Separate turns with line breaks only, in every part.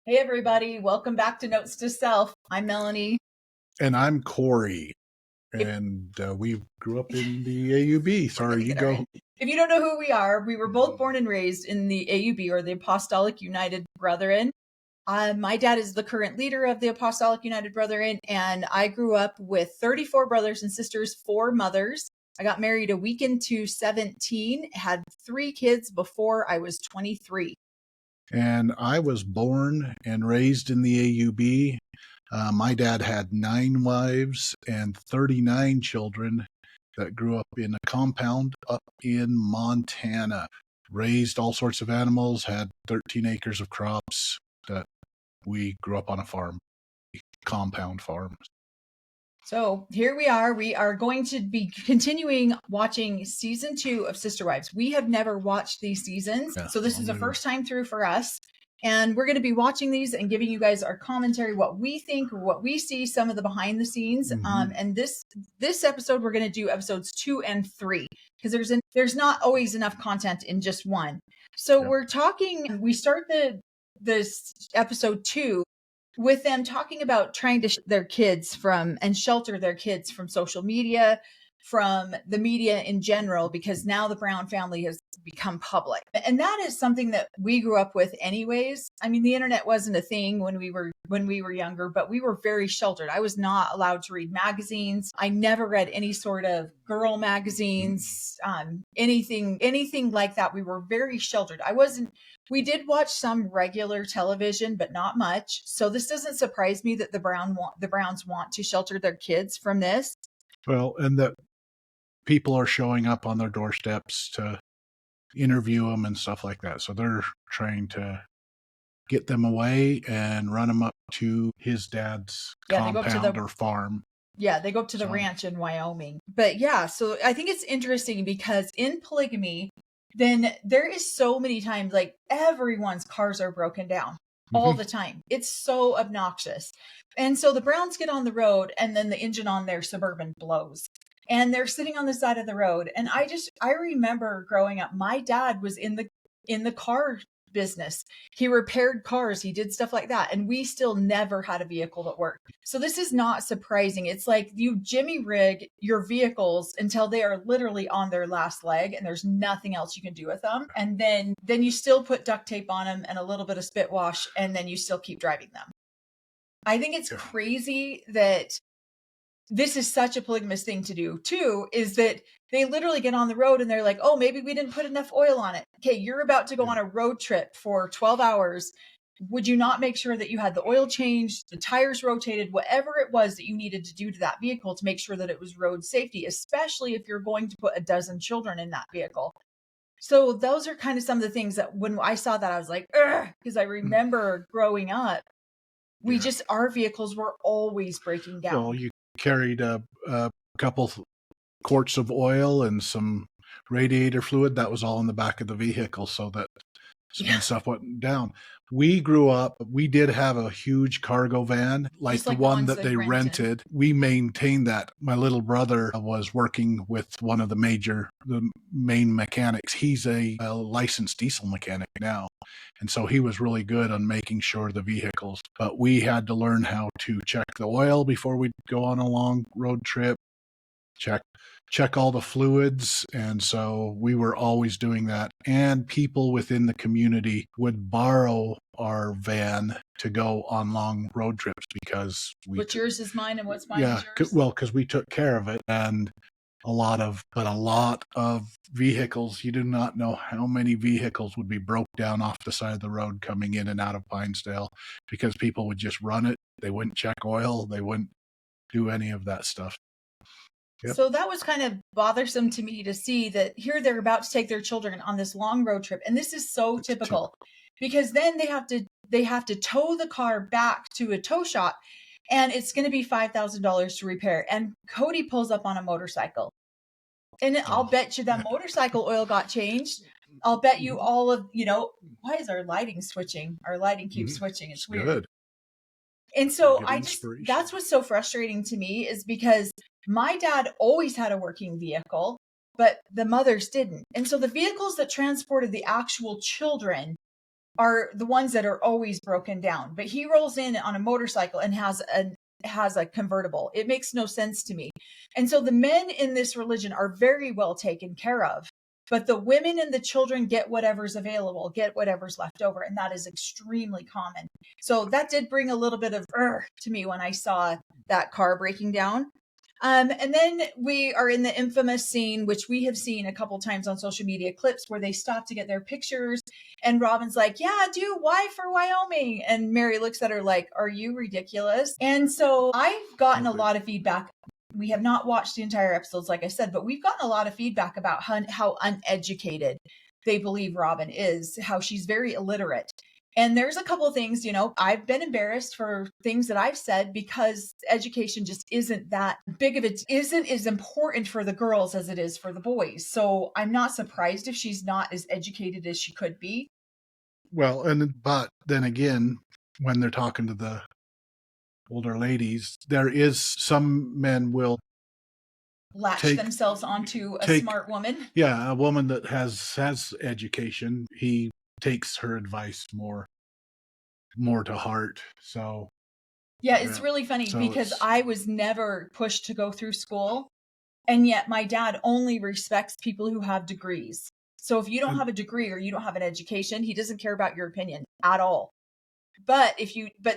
Hey, everybody. Welcome back to Notes to Self. I'm Melanie.
And I'm Cory.
If,
And we grew up in the AUB. Sorry, you go.
If you don't know who we are, we were both born and raised in the AUB, or the Apostolic United Brethren. My dad is the current leader of the Apostolic United Brethren, and I grew up with 34 brothers and sisters, 4 mothers. I got married a week into 17, had 3 kids before I was 23.
And I was born and raised in the AUB. My dad had 9 wives and 39 children that grew up in a compound up in Montana. Raised all sorts of animals, had 13 acres of crops. That we grew up on a farm, compound farm.
So here we are. We are going to be continuing watching season 2 of Sister Wives. We have never watched these seasons. So this is the first time through for us. And we're going to be watching these and giving you guys our commentary, what we think, what we see, some of the behind the scenes. And this episode, we're going to do episodes 2 and 3 because there's not always enough content in just one. So we start this episode 2 with them talking about trying to shelter their kids from social media, from the media in general, because now the Brown family has become public. And that is something that we grew up with anyways. I mean, the internet wasn't a thing when we were younger, but we were very sheltered. I was not allowed to read magazines. I never read any sort of girl magazines, anything like that. We were very sheltered. We did watch some regular television, but not much. So this doesn't surprise me that the Browns want to shelter their kids from this.
Well, and that people are showing up on their doorsteps to interview them and stuff like that. So they're trying to get them away and run them up to his dad's compound or farm.
Yeah, they go up to the ranch in Wyoming. But yeah, so I think it's interesting because in polygamy, then there is so many times, like, everyone's cars are broken down all the time. It's so obnoxious. And so the Browns get on the road and then the engine on their Suburban blows. And they're sitting on the side of the road. And I remember growing up, my dad was in the car business. He repaired cars. He did stuff like that. And we still never had a vehicle that worked. So this is not surprising. It's like you jimmy rig your vehicles until they are literally on their last leg and there's nothing else you can do with them. And then you still put duct tape on them and a little bit of spit wash, and then you still keep driving them. I think it's crazy that this is such a polygamous thing to do too, is that they literally get on the road and they're like, oh, maybe we didn't put enough oil on it. Okay, you're about to go on a road trip for 12 hours. Would you not make sure that you had the oil changed, the tires rotated, whatever it was that you needed to do to that vehicle to make sure that it was road safety, especially if you're going to put a dozen children in that vehicle? So those are kind of some of the things that when I saw that, I was like, ugh, because I remember growing up, our vehicles were always breaking down.
Well, you carried a couple quarts of oil and some radiator fluid. That was all in the back of the vehicle so that when stuff went down. We grew up, we did have a huge cargo van, like the one that they rented. We maintained that. My little brother was working with one of the main mechanics. He's a licensed diesel mechanic now. And so he was really good on making sure the vehicles, but we had to learn how to check the oil before we'd go on a long road trip, check all the fluids. And so we were always doing that. And people within the community would borrow our van to go on long road trips because
what's yours is mine and what's mine is yours.
Well, because we took care of it. And a lot of vehicles, you do not know how many vehicles would be broke down off the side of the road coming in and out of Pinesdale because people would just run it. They wouldn't check oil. They wouldn't do any of that stuff.
Yep. So that was kind of bothersome to me to see that here they're about to take their children on this long road trip. And this is so typical because then they have to tow the car back to a tow shop and it's going to be $5,000 to repair. And Cody pulls up on a motorcycle and I'll bet you that motorcycle oil got changed. I'll bet you all of, why is our lighting switching? Our lighting keeps switching. It's weird. Good. And so that's what's so frustrating to me is because my dad always had a working vehicle, but the mothers didn't. And so the vehicles that transported the actual children are the ones that are always broken down. But he rolls in on a motorcycle and has a convertible. It makes no sense to me. And so the men in this religion are very well taken care of, but the women and the children get whatever's available, get whatever's left over. And that is extremely common. So that did bring a little bit of to me when I saw that car breaking down. And then we are in the infamous scene, which we have seen a couple times on social media clips, where they stop to get their pictures. And Robin's like, yeah, do why for Wyoming? And Mary looks at her like, are you ridiculous? And so I've gotten a lot of feedback. We have not watched the entire episodes, like I said, but we've gotten a lot of feedback about how uneducated they believe Robin is, how she's very illiterate. And there's a couple of things, I've been embarrassed for things that I've said because education just isn't that big of it, isn't as important for the girls as it is for the boys. So I'm not surprised if she's not as educated as she could be.
Well, but then again, when they're talking to the older ladies, there is some men will
latch themselves onto a smart woman.
Yeah, a woman that has education. He takes her advice more to heart. So
yeah, it's really funny because I was never pushed to go through school, and yet my dad only respects people who have degrees. So if you don't have a degree or you don't have an education, he doesn't care about your opinion at all. But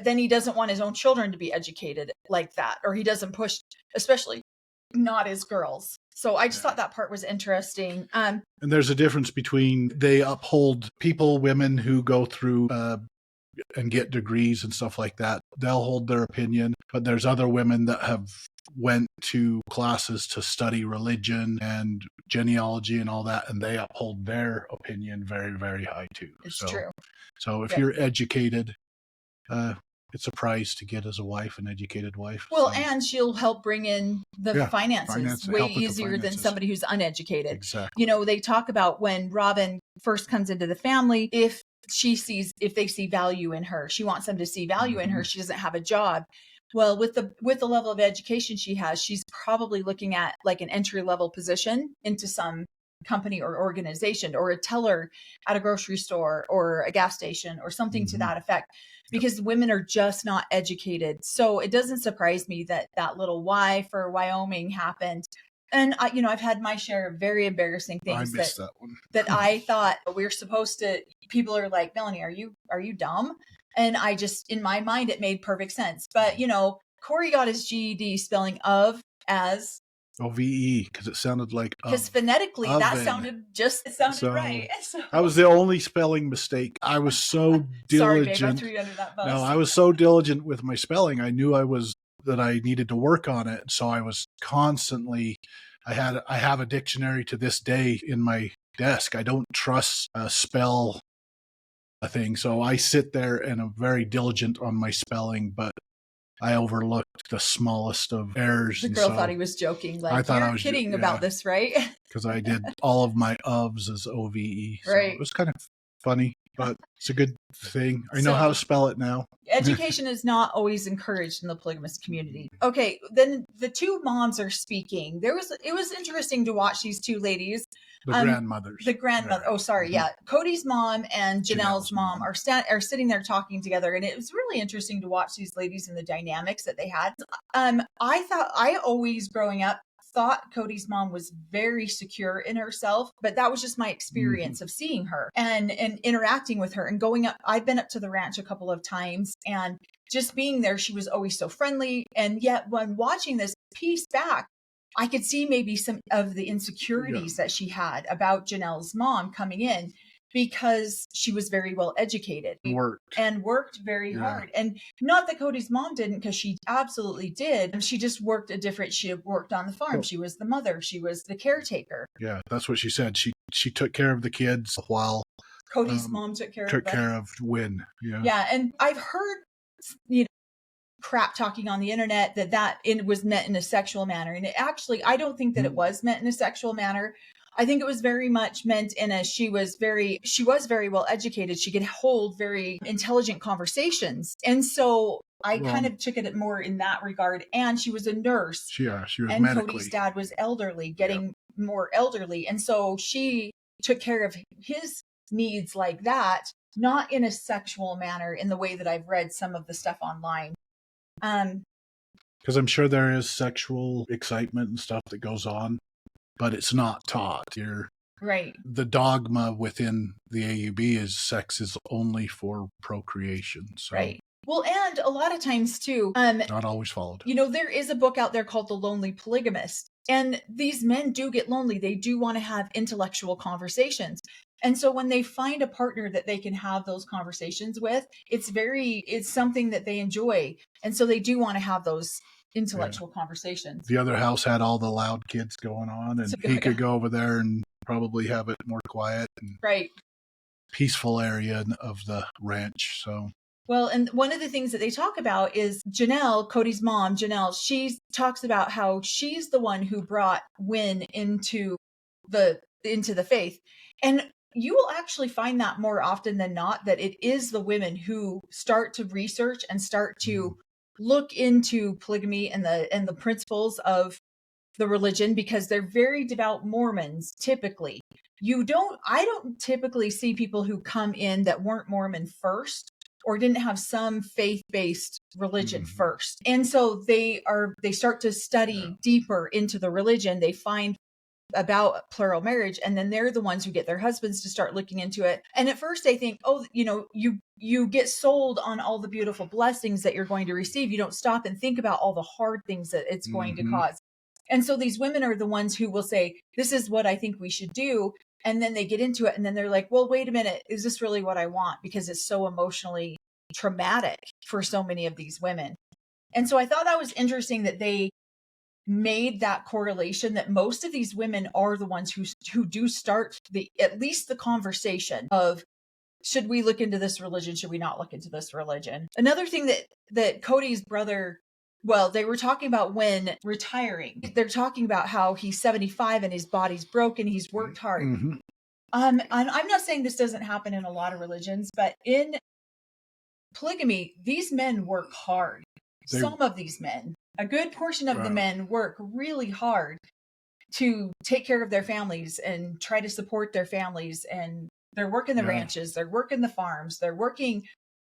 then he doesn't want his own children to be educated like that, or he doesn't push, especially not as girls. So I just thought that part was interesting.
And there's a difference between they uphold women who go through and get degrees and stuff like that. They'll hold their opinion, but there's other women that have went to classes to study religion and genealogy and all that, and they uphold their opinion very, very high too.
It's true.
So if you're educated, it's a prize to get as a wife, an educated wife.
Well, and she'll help bring in the finances way easier than somebody who's uneducated.
Exactly.
They talk about when Robin first comes into the family, if they see value in her, she wants them to see value in her. She doesn't have a job. Well, with the level of education she has, she's probably looking at like an entry level position into some company or organization, or a teller at a grocery store or a gas station or something to that effect, because women are just not educated. So it doesn't surprise me that little why for Wyoming happened. And I've had my share of very embarrassing things that I thought we're supposed to. People are like, Melanie, are you dumb? And I just, in my mind, it made perfect sense. But Cory got his GED spelling of as
OVE, because it sounded like
because phonetically
oven.
That sounded right. So,
that was the only spelling mistake. I was so diligent.
Sorry, babe, I threw you under that bus.
No, I was so diligent with my spelling. I knew that I needed to work on it. So I was constantly. I have a dictionary to this day in my desk. I don't trust spell a thing, so I sit there and I'm very diligent on my spelling, but I overlooked the smallest of errors.
The girl thought he was joking. Like, I thought I was kidding about this, right?
Because I did all of my ofs as OVE. So
right.
It was kind of funny, but it's a good thing. I know how to spell it now.
Education is not always encouraged in the polygamous community. Okay, then the two moms are speaking. It was interesting to watch these two ladies.
Grandmothers.
The grandmother. Oh, sorry. Yeah. Cody's mom and Janelle's mom are sitting there talking together. And it was really interesting to watch these ladies and the dynamics that they had. I always growing up thought Cody's mom was very secure in herself, but that was just my experience of seeing her and interacting with her and going up. I've been up to the ranch a couple of times, and just being there, she was always so friendly. And yet when watching this piece back, I could see maybe some of the insecurities that she had about Janelle's mom coming in, because she was very well educated and worked very hard. And not that Cody's mom didn't, because she absolutely did. She just worked she worked on the farm. She was the mother. She was the caretaker.
Yeah, that's what she said. She took care of the kids while
Cody's mom took care
of Wynn. Yeah.
Yeah. And I've heard, crap talking on the internet that it was meant in a sexual manner. And it actually, I don't think that it was meant in a sexual manner. I think it was very much meant in she was very well educated. She could hold very intelligent conversations. And so I kind of took it more in that regard. And she was a nurse.
She was
and
medically.
Cody's dad was elderly, getting more elderly. And so she took care of his needs like that. not in a sexual manner in the way that I've read some of the stuff online.
Because I'm sure there is sexual excitement and stuff that goes on, but it's not taught.
Right.
The dogma within the AUB is sex is only for procreation. So.
Right. Well, and a lot of times too,
not always followed.
There is a book out there called The Lonely Polygamist. And these men do get lonely. They do want to have intellectual conversations. And so when they find a partner that they can have those conversations with, it's something that they enjoy. And so they do want to have those intellectual conversations.
The other house had all the loud kids going on, and he could go over there and probably have it more quiet and peaceful area of the ranch. So.
Well, and one of the things that they talk about is Janelle, Cody's mom, Janelle, she talks about how she's the one who brought Wynn into the faith. And you will actually find that more often than not, that it is the women who start to research and start to look into polygamy and the principles of the religion, because they're very devout Mormons typically. I don't typically see people who come in that weren't Mormon first, or didn't have some faith-based religion first. And so they start to study deeper into the religion. They find about plural marriage, and then they're the ones who get their husbands to start looking into it. And at first they think, you get sold on all the beautiful blessings that you're going to receive. You don't stop and think about all the hard things that it's going to cause. And so these women are the ones who will say, this is what I think we should do. And then they get into it, and then they're like, well, wait a minute, is this really what I want? Because it's so emotionally traumatic for so many of these women. And so I thought that was interesting that they made that correlation, that most of these women are the ones who do start at least the conversation of, should we look into this religion? Should we not look into this religion? Another thing that Cody's brother, well, they were talking about when retiring. They're talking about how he's 75 and his body's broken. He's worked hard. And I'm not saying this doesn't happen in a lot of religions, but in polygamy, these men work hard. Some of these men, a good portion of the men, work really hard to take care of their families and try to support their families. And they're working the ranches, they're working the farms, they're working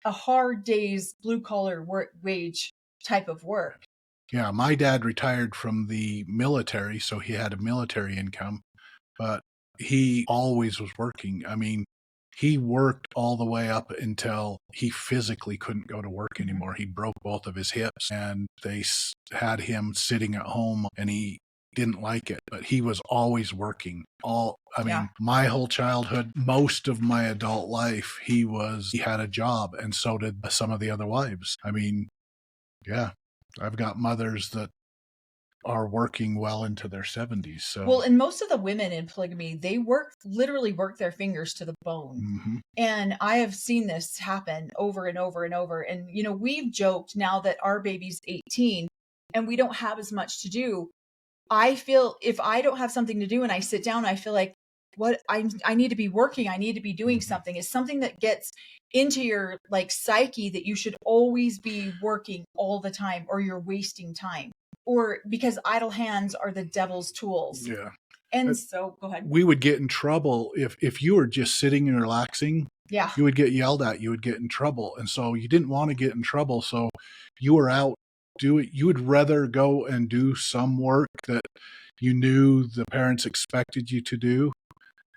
a hard day's blue collar wage type of work.
Yeah, my dad retired from the military, so he had a military income, but he always was working. I mean, he worked all the way up until he physically couldn't go to work anymore. He broke both of his hips, and they had him sitting at home, and he didn't like it, but he was always working. My whole childhood, most of my adult life, he had a job, and so did some of the other wives. I mean, yeah, I've got mothers that are working well into their 70s. So.
Well, and most of the women in polygamy, they literally work their fingers to the bone. And I have seen this happen over and over and over. And, we've joked now that our baby's 18 and we don't have as much to do. I feel if I don't have something to do and I sit down, I feel like I need to be working. I need to be doing something. It's something that gets into your psyche, that you should always be working all the time, or you're wasting time, or because idle hands are the devil's tools.
Yeah.
And so go ahead.
We would get in trouble if you were just sitting and relaxing.
Yeah.
You would get yelled at. You would get in trouble. And so you didn't want to get in trouble. So you were out you would rather go and do some work that you knew the parents expected you to do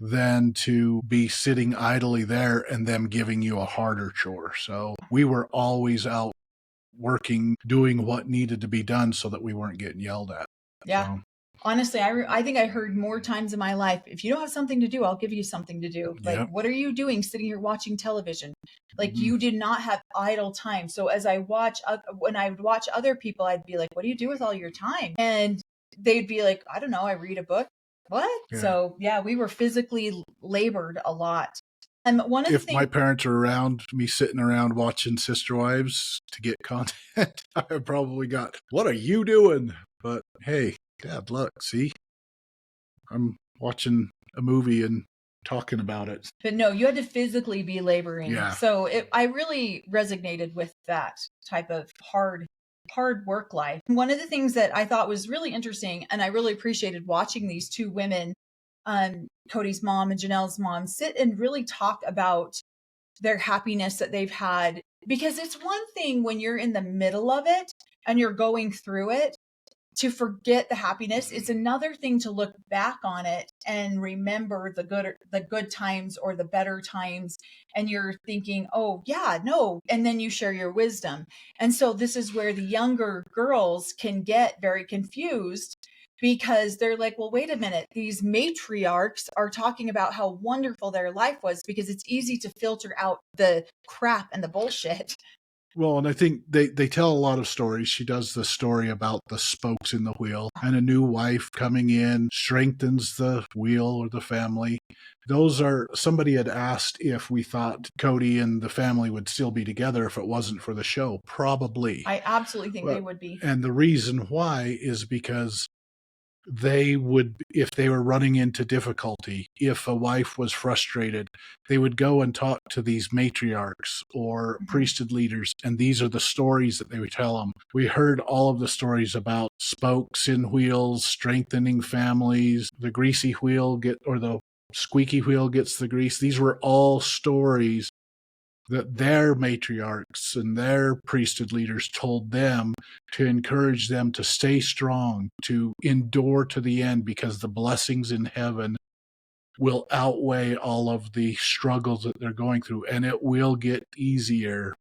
than to be sitting idly there and them giving you a harder chore. So we were always out working, doing what needed to be done so that we weren't getting yelled at.
Yeah.
So.
Honestly, I think I heard more times in my life, if you don't have something to do, I'll give you something to do. What are you doing sitting here watching television? You did not have idle time. So as when I would watch other people, I'd be like, what do you do with all your time? And they'd be like, I don't know, I read a book. What? Yeah. So yeah, we were physically labored a lot. And if
my parents are around, me sitting around watching Sister Wives to get content, I probably got, what are you doing? But hey, Dad, look, see, I'm watching a movie and talking about it.
But no, you had to physically be laboring. Yeah. So I really resonated with that type of hard work life. One of the things that I thought was really interesting, and I really appreciated watching these two women, Cody's mom and Janelle's mom, sit and really talk about their happiness that they've had. Because it's one thing when you're in the middle of it and you're going through it to forget the happiness. It's another thing to look back on it and remember the good times or the better times. And you're thinking, oh yeah, no. And then you share your wisdom. And so this is where the younger girls can get very confused, because they're like, well, wait a minute. These matriarchs are talking about how wonderful their life was, because it's easy to filter out the crap and the bullshit.
Well, and I think they tell a lot of stories. She does the story about the spokes in the wheel, and a new wife coming in strengthens the wheel or the family. Those are, somebody had asked if we thought Cody and the family would still be together if it wasn't for the show. Probably.
I absolutely think they would be.
And the reason why is because they would, if they were running into difficulty, if a wife was frustrated, they would go and talk to these matriarchs or priesthood leaders, and these are the stories that they would tell them. We heard all of the stories about spokes in wheels, strengthening families, the greasy wheel or the squeaky wheel gets the grease. These were all stories that their matriarchs and their priesthood leaders told them to encourage them to stay strong, to endure to the end, because the blessings in heaven will outweigh all of the struggles that they're going through, and it will get easier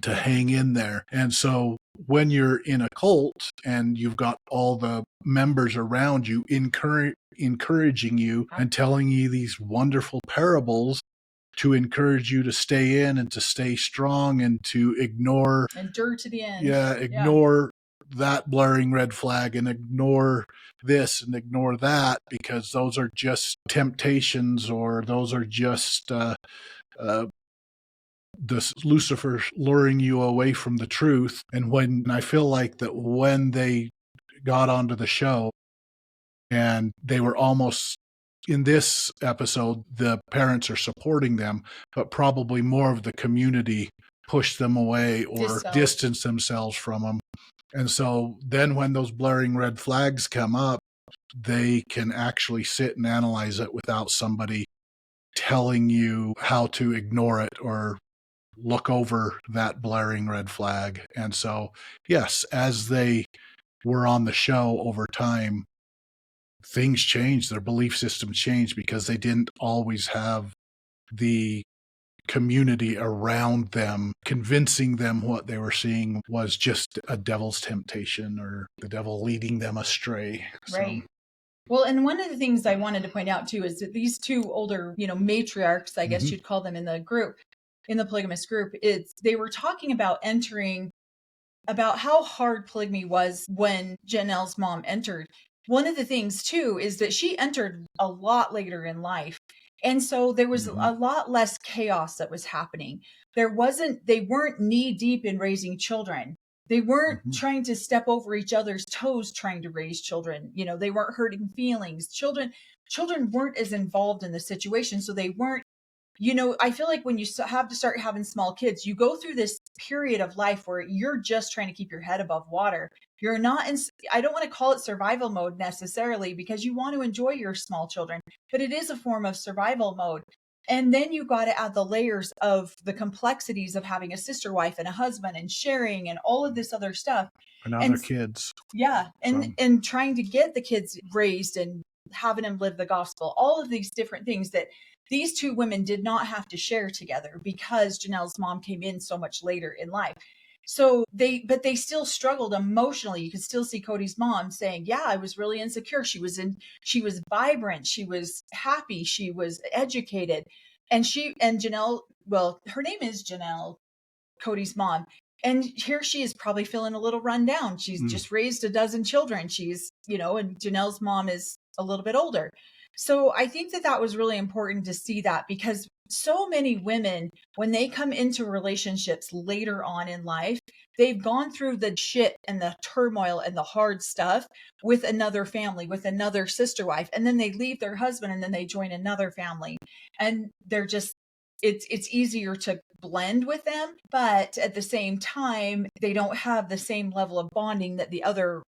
to hang in there. And so when you're in a cult and you've got all the members around you encouraging you and telling you these wonderful parables to encourage you to stay in and to stay strong and to endure
to the end.
Ignore that blaring red flag and ignore this and ignore that, because those are just temptations, or those are just this Lucifer luring you away from the truth. And when I feel like that when they got onto the show and they were almost, in this episode, the parents are supporting them, but probably more of the community pushed them away or distanced themselves from them. And so then when those blaring red flags come up, they can actually sit and analyze it without somebody telling you how to ignore it or look over that blaring red flag. And so, yes, as they were on the show over time, things changed, their belief system changed, because they didn't always have the community around them convincing them what they were seeing was just a devil's temptation or the devil leading them astray.
Right. Well, and one of the things I wanted to point out too is that these two older, matriarchs, I guess you'd call them in the group, in the polygamous group, they were talking about about how hard polygamy was when Janelle's mom entered. One of the things too is that she entered a lot later in life. And so there was a lot less chaos that was happening. They weren't knee deep in raising children. They weren't trying to step over each other's toes trying to raise children. They weren't hurting feelings. Children weren't as involved in the situation. So they weren't, I feel like when you have to start having small kids, you go through this period of life where you're just trying to keep your head above water. You're not in, I don't want to call it survival mode necessarily, because you want to enjoy your small children, but it is a form of survival mode. And then you got to add the layers of the complexities of having a sister wife and a husband and sharing and all of this other stuff.
And other kids.
Yeah. And trying to get the kids raised and having them live the gospel, all of these different things that these two women did not have to share together, because Janelle's mom came in so much later in life. So they still struggled emotionally. You could still see Cody's mom saying, yeah, I was really insecure. She was vibrant. She was happy. She was educated. And Janelle, well, her name is Janelle, Cody's mom. And here she is probably feeling a little run down. She's just raised a dozen children. She's, and Janelle's mom is a little bit older. So I think that was really important to see that, because so many women, when they come into relationships later on in life, they've gone through the shit and the turmoil and the hard stuff with another family, with another sister wife, and then they leave their husband and then they join another family, and they're just, it's easier to blend with them, but at the same time, they don't have the same level of bonding that the other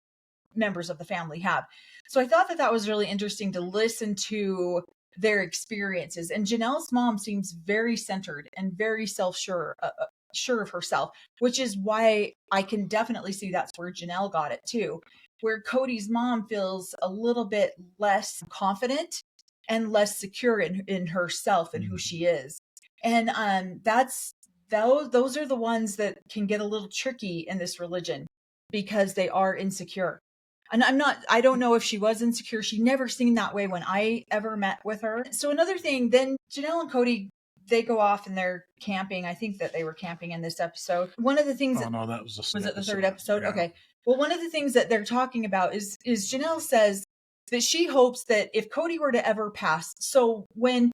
members of the family have. So I thought that was really interesting to listen to their experiences. And Janelle's mom seems very centered and very sure of herself, which is why I can definitely see that's where Janelle got it too, where Cody's mom feels a little bit less confident and less secure in herself and who she is. And those are the ones that can get a little tricky in this religion because they are insecure. And I don't know if she was insecure. She never seemed that way when I ever met with her. So another thing, then Janelle and Cody, they go off and they're camping. I think that they were camping in this episode. One of the things
no, that was
it the third episode?
Yeah.
Okay. Well, one of the things that they're talking about is Janelle says that she hopes that if Cody were to ever pass, so when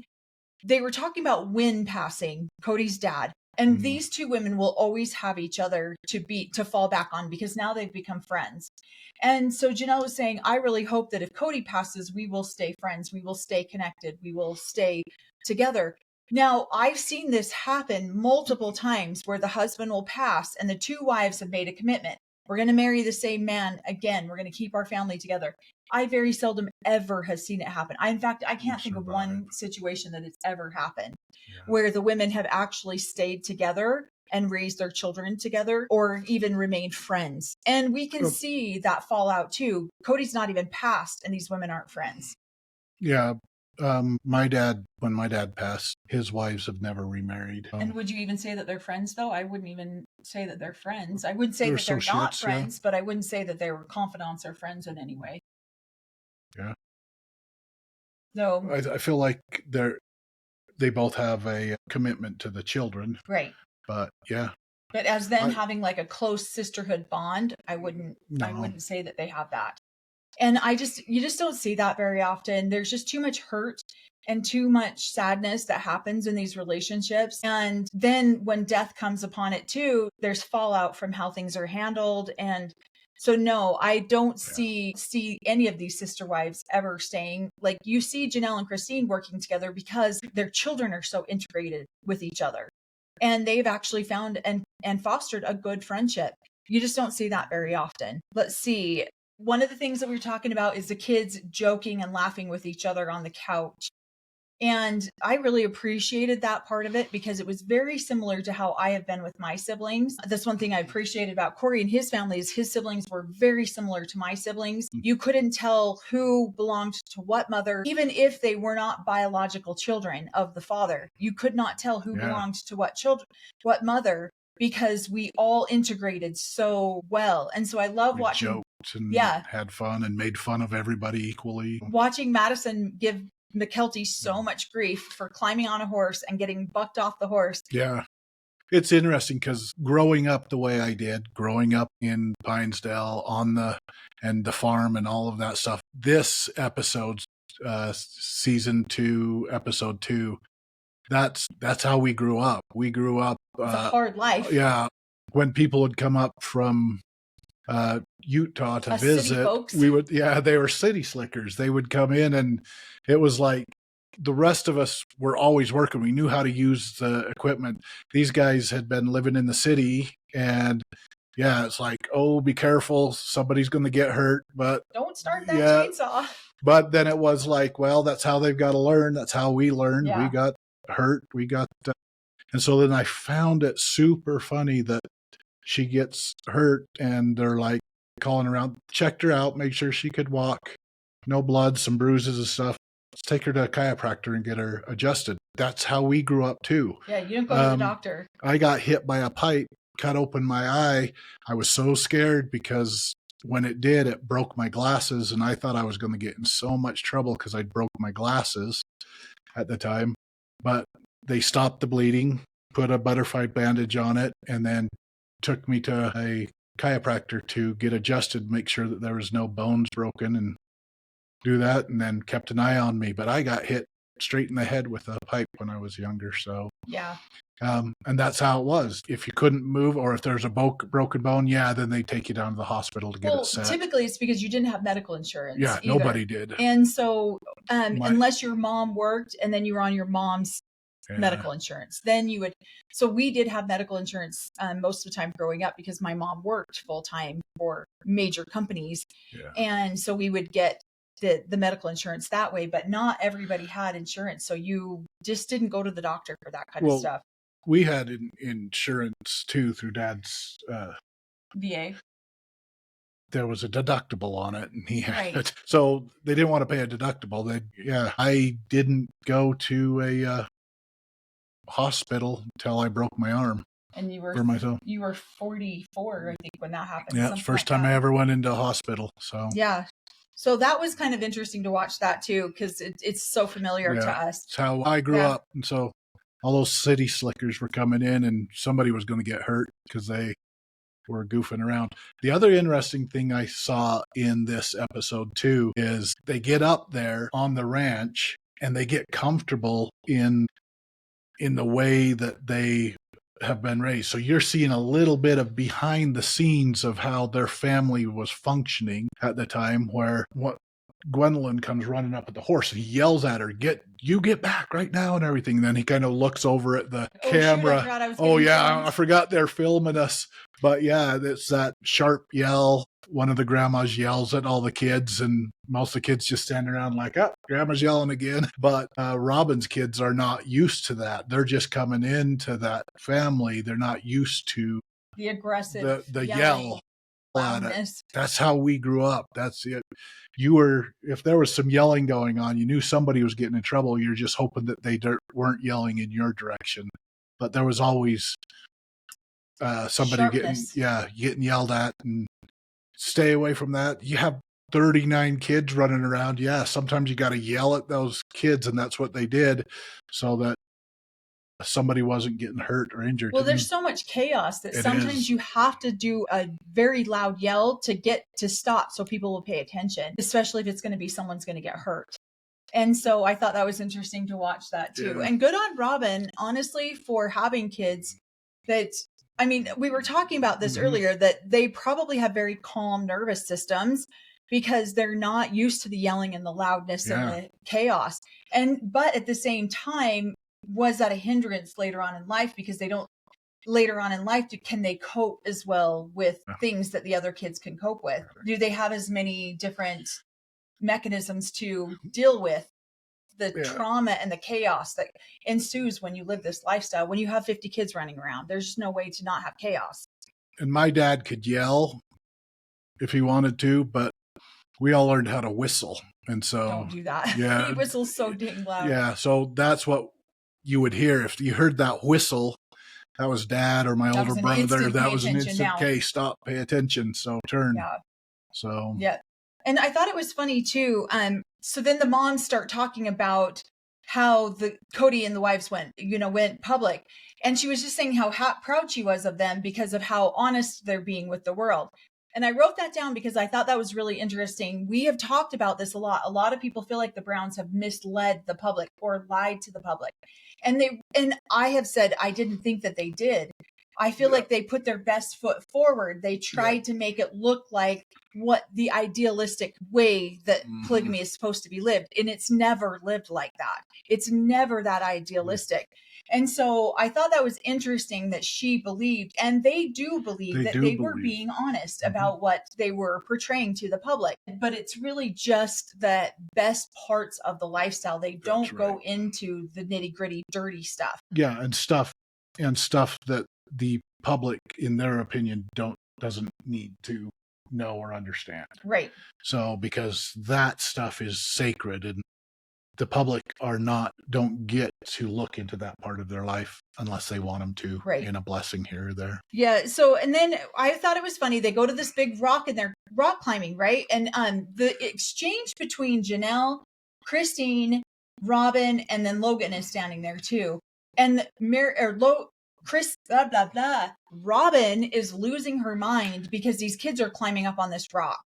they were talking about Wynn passing, Cody's dad, and these two women will always have each other to fall back on because now they've become friends. And so Janelle was saying, I really hope that if Cody passes, we will stay friends. We will stay connected. We will stay together. Now, I've seen this happen multiple times where the husband will pass and the two wives have made a commitment. We're going to marry the same man again. We're going to keep our family together. I very seldom ever have seen it happen. In fact, I can't think of one situation that it's ever happened where the women have actually stayed together and raised their children together or even remained friends. And we can see that fallout too. Cody's not even passed and these women aren't friends.
Yeah. When my dad passed, his wives have never remarried.
And would you even say that they're friends though? I wouldn't even say that they're friends. I would say that they're not friends, but I wouldn't say that they were confidants or friends in any way.
Yeah.
No.
I feel like they both have a commitment to the children.
Right.
But yeah.
But as them having like a close sisterhood bond, I wouldn't say that they have that. And you just don't see that very often. There's just too much hurt and too much sadness that happens in these relationships. And then when death comes upon it too, there's fallout from how things are handled. And so no, I don't see any of these sister wives ever staying. Like you see Janelle and Christine working together because their children are so integrated with each other. And they've actually found and fostered a good friendship. You just don't see that very often. Let's see. One of the things that we were talking about is the kids joking and laughing with each other on the couch. And I really appreciated that part of it because it was very similar to how I have been with my siblings. That's one thing I appreciated about Cory and his family is his siblings were very similar to my siblings. You couldn't tell who belonged to what mother, even if they were not biological children of the father. You could not tell who belonged to what mother, because we all integrated so well. And so I love watching.
Joked and had fun and made fun of everybody equally.
Watching Madison give McKelty so much grief for climbing on a horse and getting bucked off the horse.
Yeah. It's interesting because growing up the way I did, growing up in Pinesdale on the farm and all of that stuff, this episode, season 2, episode 2, that's how we grew up. We grew up.
It's a hard life.
Yeah. When people would come up from Utah to visit, they were city slickers. They would come in and it was like the rest of us were always working. We knew how to use the equipment. These guys had been living in the city and it's like, oh, be careful. Somebody's going to get hurt, but
don't start that chainsaw.
But then it was like, well, that's how they've got to learn. That's how we learned. We got hurt. And so then I found it super funny that she gets hurt and they're like calling around, checked her out, make sure she could walk, no blood, some bruises and stuff. Let's take her to a chiropractor and get her adjusted. That's how we grew up too.
Yeah, you didn't go to the doctor.
I got hit by a pipe, cut open my eye. I was so scared because when it did, it broke my glasses and I thought I was going to get in so much trouble because I broke my glasses at the time. But they stopped the bleeding, put a butterfly bandage on it, and then took me to a chiropractor to get adjusted, make sure that there was no bones broken and do that, and then kept an eye on me. But I got hit straight in the head with a pipe when I was younger. So and that's how it was. If you couldn't move or if there's a broken bone, then they take you down to the hospital to get it set.
Typically it's because you didn't have medical insurance.
Yeah, either. Nobody did.
And so unless your mom worked and then you were on your mom's medical insurance, then you would. So we did have medical insurance most of the time growing up because my mom worked full time for major companies. And so we would get the medical insurance that way, but not everybody had insurance. So you just didn't go to the doctor for that kind of stuff.
We had insurance too through Dad's
VA.
There was a deductible on it, and he had
Right.
it. So they didn't want to pay a deductible. I didn't go to a hospital until I broke my arm.
And you were
for myself.
You were 44, I think, when that happened.
Yeah, it's the first time I ever went into a hospital. So
yeah. So that was kind of interesting to watch that too, because it's so familiar to us.
It's how I grew up. And so all those city slickers were coming in, and somebody was going to get hurt because they were goofing around. The other interesting thing I saw in this episode too is they get up there on the ranch and they get comfortable in the way that they have been raised. So you're seeing a little bit of behind the scenes of how their family was functioning at the time, where Gwendolyn comes running up at the horse and he yells at her, get back right now and everything. And then he kind of looks over at the camera. I forgot they're filming us. But yeah, it's that sharp yell. One of the grandmas yells at all the kids, and most of the kids just stand around like, oh, grandma's yelling again. But Robin's kids are not used to that. They're just coming into that family. They're not used to
the aggressive,
the yell. That's how we grew up. That's it. If there was some yelling going on, you knew somebody was getting in trouble. You're just hoping that they weren't yelling in your direction. But there was always somebody getting yelled at, and stay away from that. You have 39 kids running around. Yeah, sometimes you got to yell at those kids, and that's what they did, so that somebody wasn't getting hurt or injured.
Well, there's so much chaos that sometimes you have to do a very loud yell to get to stop so people will pay attention, especially if it's going to be someone's going to get hurt. And so I thought that was interesting to watch that too. Yeah. And good on Robin, honestly, for having kids that, I mean, we were talking about this earlier, that they probably have very calm nervous systems because they're not used to the yelling and the loudness and the chaos. But at the same time, was that a hindrance later on in life? Because later on in life, can they cope as well with things that the other kids can cope with? Do they have as many different mechanisms to deal with the trauma and the chaos that ensues when you live this lifestyle? When you have 50 kids running around, there's just no way to not have chaos.
And my dad could yell if he wanted to, but we all learned how to whistle. And so
don't do that.
Yeah.
He whistles so dang loud.
Yeah. So that's what you would hear. If you heard that whistle, that was Dad or my older brother. That was an instant, okay, stop, pay attention. So turn. Yeah. So.
Yeah. And I thought it was funny too. So then the moms start talking about how Cody and the wives went public. And she was just saying how proud she was of them because of how honest they're being with the world. And I wrote that down because I thought that was really interesting. We have talked about this a lot. A lot of people feel like the Browns have misled the public or lied to the public. And I have said I didn't think that they did. I feel like they put their best foot forward. They tried to make it look like what the idealistic way that polygamy is supposed to be lived. And it's never lived like that. It's never that idealistic. And so I thought that was interesting that she believed, and they do believe that they were being honest about what they were portraying to the public. But it's really just the best parts of the lifestyle. They don't go into the nitty gritty, dirty stuff.
Yeah. And stuff that the public, in their opinion, doesn't need to know or understand.
Right.
So because that stuff is sacred, and the public don't get to look into that part of their life unless they want them to, in a blessing here or there.
Yeah. So, and then I thought it was funny. They go to this big rock and they're rock climbing, right? And the exchange between Janelle, Christine, Robin, and then Logan is standing there too. And Robin is losing her mind because these kids are climbing up on this rock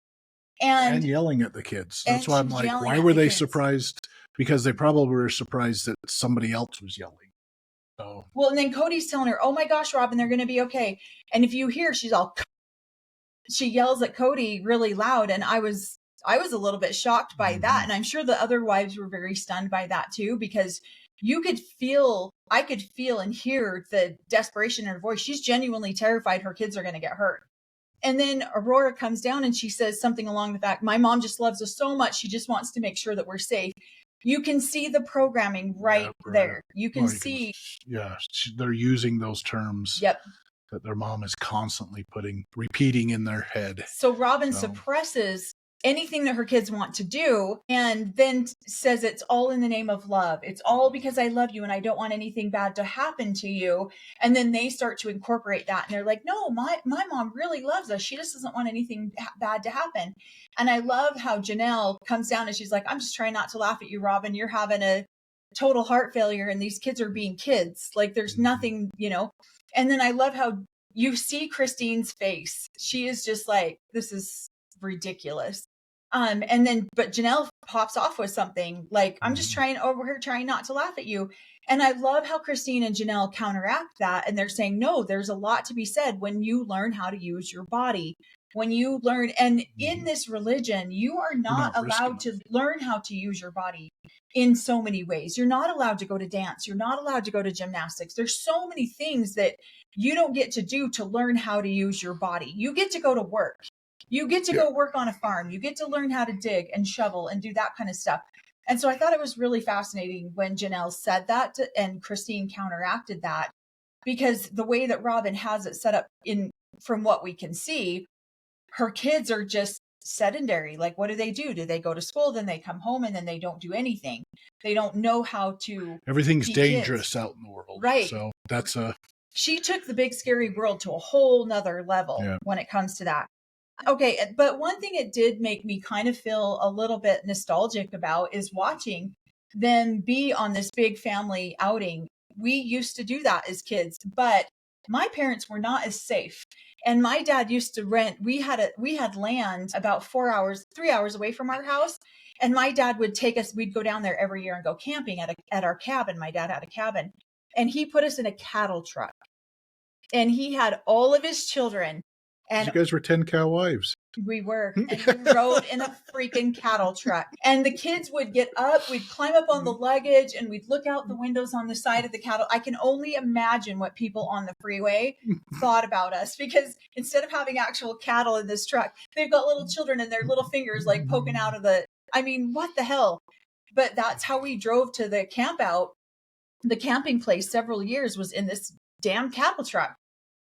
and
yelling at the kids. That's why I'm like, why were they surprised? Because they probably were surprised that somebody else was yelling. So.
Well, and then Cody's telling her, oh my gosh, Robin, they're going to be okay. And if you hear, she yells at Cody really loud. And I was a little bit shocked by that. And I'm sure the other wives were very stunned by that too, because I could feel and hear the desperation in her voice. She's genuinely terrified her kids are going to get hurt. And then Aurora comes down and she says something along the fact, my mom just loves us so much. She just wants to make sure that we're safe. You can see the programming right there. You can see.
They're using those terms.
Yep.
That their mom is constantly repeating in their head.
So Robin suppresses anything that her kids want to do and then says it's all in the name of love. It's all because I love you and I don't want anything bad to happen to you. And then they start to incorporate that and they're like, no, my mom really loves us. She just doesn't want anything bad to happen. And I love how Janelle comes down and she's like, I'm just trying not to laugh at you, Robin. You're having a total heart failure and these kids are being kids. Like there's nothing, And then I love how you see Christine's face. She is just like, this is ridiculous. But Janelle pops off with something like, I'm just trying not to laugh at you. And I love how Christine and Janelle counteract that. And they're saying, no, there's a lot to be said when you learn how to use your body. When you learn, and in this religion, you are not allowed to learn how to use your body in so many ways. You're not allowed to go to dance. You're not allowed to go to gymnastics. There's so many things that you don't get to do to learn how to use your body. You get to go to work. You get to go work on a farm. You get to learn how to dig and shovel and do that kind of stuff. And so I thought it was really fascinating when Janelle said that and Christine counteracted that, because the way that Robin has it set up from what we can see, her kids are just sedentary. Like, what do? Do they go to school? Then they come home and then they don't do anything. They don't know how to.
Everything's dangerous out in the world.
Right.
So that's
she took the big scary world to a whole nother level when it comes to that. Okay. But one thing it did make me kind of feel a little bit nostalgic about is watching them be on this big family outing. We used to do that as kids, but my parents were not as safe. And my dad used to rent, we had land about 3 hours away from our house. And my dad would take us, we'd go down there every year and go camping at our cabin. My dad had a cabin and he put us in a cattle truck and he had all of his children. And
you guys were 10 cow wives.
We were, and we rode in a freaking cattle truck. And the kids would get up, we'd climb up on the luggage, and we'd look out the windows on the side of the cattle. I can only imagine what people on the freeway thought about us, because instead of having actual cattle in this truck, they've got little children and their little fingers like poking out of what the hell? But that's how we drove to the camp out. The camping place several years was in this damn cattle truck.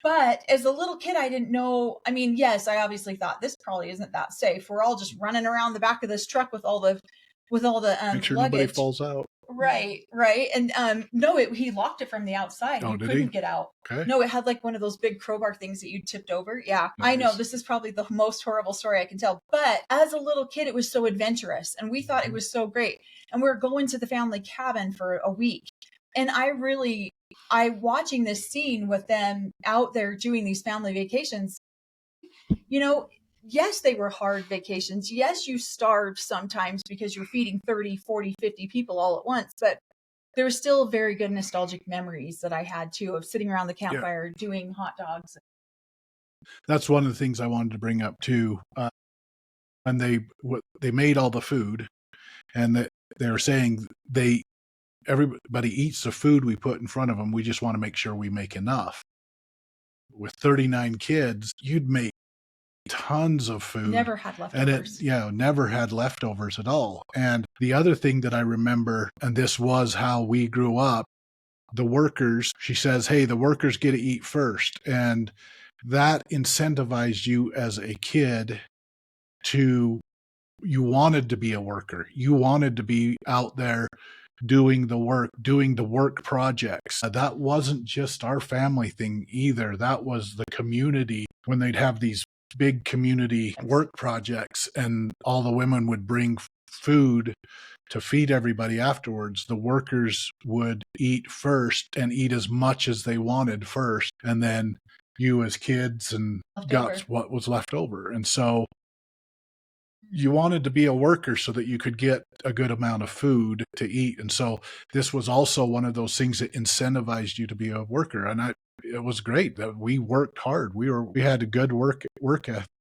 But as a little kid, I didn't know. I mean, yes, I obviously thought this probably isn't that safe. We're all just running around the back of this truck with all the make sure luggage.
Nobody falls out.
Right. And no, he locked it from the outside. You couldn't get out.
Okay.
No, it had like one of those big crowbar things that you tipped over. Yeah, nice. I know this is probably the most horrible story I can tell. But as a little kid, it was so adventurous, and we thought it was so great. And we were going to the family cabin for a week, and I watching this scene with them out there doing these family vacations, yes, they were hard vacations. Yes, you starved sometimes because you're feeding 30, 40, 50 people all at once. But there were still very good nostalgic memories that I had too of sitting around the campfire doing hot dogs.
That's one of the things I wanted to bring up too. And they made all the food, and they were saying everybody eats the food we put in front of them. We just want to make sure we make enough. With 39 kids, you'd make tons of food.
Never had leftovers.
And never had leftovers at all. And the other thing that I remember, and this was how we grew up, the workers, she says, hey, the workers get to eat first. And that incentivized you as a kid you wanted to be a worker. You wanted to be out there doing the work projects. That wasn't just our family thing either. That was the community when they'd have these big community work projects and all the women would bring food to feed everybody afterwards. The workers would eat first and eat as much as they wanted first. And then you as kids and got what was left over. And so you wanted to be a worker so that you could get a good amount of food to eat. And so this was also one of those things that incentivized you to be a worker. And it was great that we worked hard. We had a good work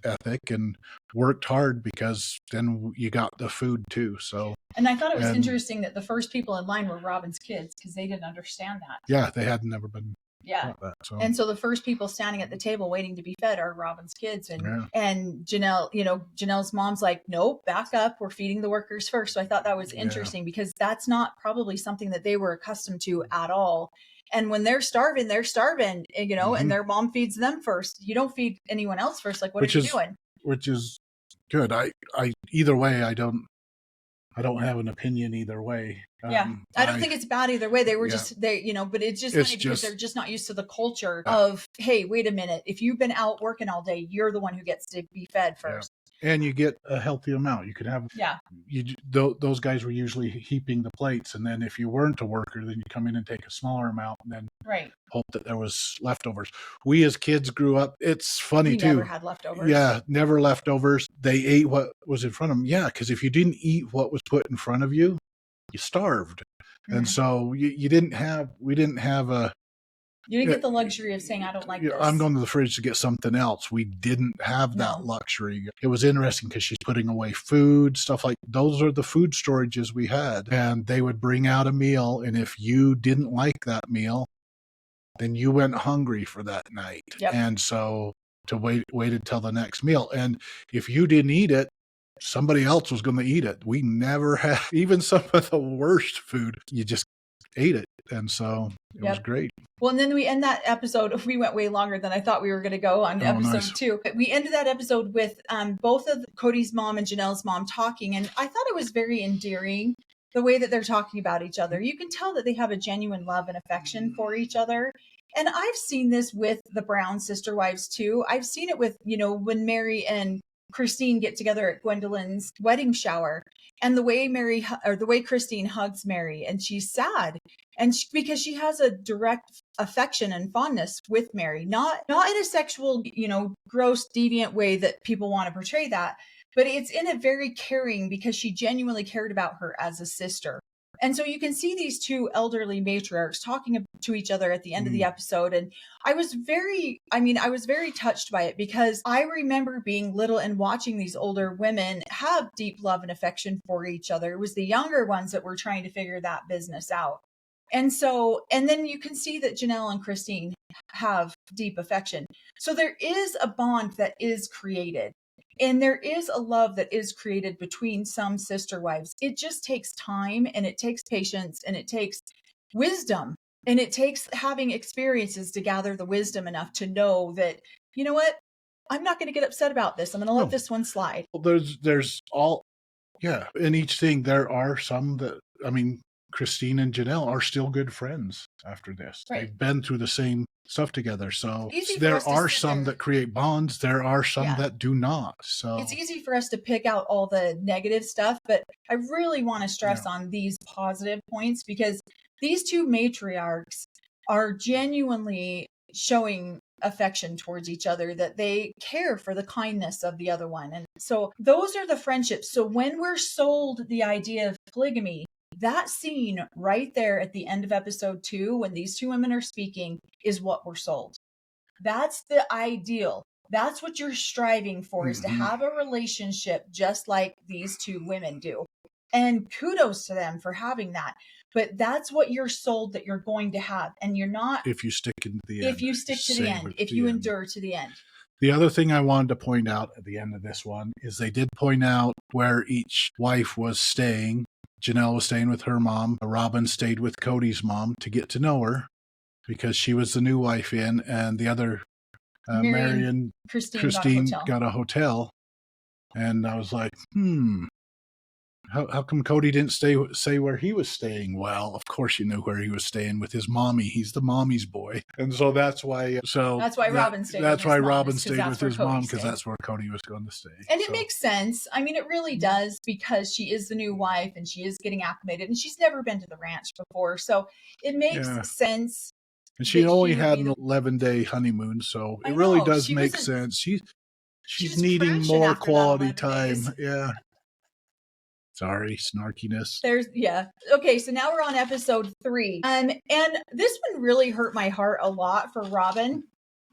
ethic and worked hard, because then you got the food too. So,
and I thought it was interesting that the first people in line were Robin's kids, because they didn't understand that.
Yeah, they had never been
Yeah.
That, so.
And so the first people standing at the table waiting to be fed are Robin's kids. And Janelle, Janelle's mom's like, nope, back up. We're feeding the workers first. So I thought that was interesting because that's not probably something that they were accustomed to at all. And when they're starving, and their mom feeds them first. You don't feed anyone else first. Like, what are you doing?
Which is good. I either way, I don't have an opinion either way.
I don't think it's bad either way. They were but it's just funny because they're just not used to the culture of, hey, wait a minute. If you've been out working all day, you're the one who gets to be fed first.
And you get a healthy amount. You could have, those guys were usually heaping the plates. And then if you weren't a worker, then you come in and take a smaller amount and then hope that there was leftovers. We as kids grew up, it's funny too.
Never had leftovers.
Yeah, never leftovers. They ate what was in front of them. Yeah, because if you didn't eat what was put in front of you, you starved. And so we didn't have
you didn't get the luxury of saying, I don't like this.
I'm going to the fridge to get something else. We didn't have that luxury. It was interesting because she's putting away food, stuff like those are the food storages we had. And they would bring out a meal. And if you didn't like that meal, then you went hungry for that night. Yep. And so to wait until the next meal. And if you didn't eat it, somebody else was going to eat it. We never had even some of the worst food. You just ate it. And so it was great.
Well, and then we end that episode. We went way longer than I thought we were going to go on episode 2. But we ended that episode with both of Cody's mom and Janelle's mom talking. And I thought it was very endearing, the way that they're talking about each other. You can tell that they have a genuine love and affection for each other. And I've seen this with the Brown sister wives too. I've seen it with, when Mary and Christine get together at Gwendolyn's wedding shower, and the way Christine hugs Mary, and she's sad, and because she has a direct affection and fondness with Mary, not in a sexual, gross, deviant way that people want to portray that, but it's in a very caring, because she genuinely cared about her as a sister. And so you can see these two elderly matriarchs talking to each other at the end of the episode. And I was very touched by it, because I remember being little and watching these older women have deep love and affection for each other. It was the younger ones that were trying to figure that business out. And then you can see that Janelle and Christine have deep affection. So there is a bond that is created. And there is a love that is created between some sister wives. It just takes time, and it takes patience, and it takes wisdom, and it takes having experiences to gather the wisdom enough to know that, you know what, I'm not going to get upset about this. I'm going to let this one slide.
Well, there's all, in each thing, there are some that, Christine and Janelle are still good friends after this. Right. They've been through the same stuff together. So there are some that create bonds. There are some that do not. So
it's easy for us to pick out all the negative stuff, but I really want to stress on these positive points, because these two matriarchs are genuinely showing affection towards each other, that they care for the kindness of the other one. And so those are the friendships. So when we're sold the idea of polygamy, that scene right there at the end of episode 2, when these two women are speaking, is what we're sold. That's the ideal. That's what you're striving for, is to have a relationship just like these two women do. And kudos to them for having that. But that's what you're sold that you're going to have. And you're not...
If you stick to the end.
If you stick to the end. If you endure to the end.
The other thing I wanted to point out at the end of this one is they did point out where each wife was staying. Janelle was staying with her mom. Robin stayed with Cody's mom to get to know her, because she was the new wife in, and the other, Mary and Christine got a hotel. And I was like, how come Cody didn't say where he was staying? Well, of course you knew where he was staying, with his mommy. He's the mommy's boy. And so that's why Robin stayed with his mom, because that's where Cody was going to stay.
And it makes sense. It really does, because she is the new wife and she is getting acclimated, and she's never been to the ranch before. So it makes sense.
And she only had an 11-day honeymoon, so it really does make sense. She's needing more quality time. Yeah. Sorry, snarkiness.
Okay, so now we're on episode 3. And this one really hurt my heart a lot for Robin,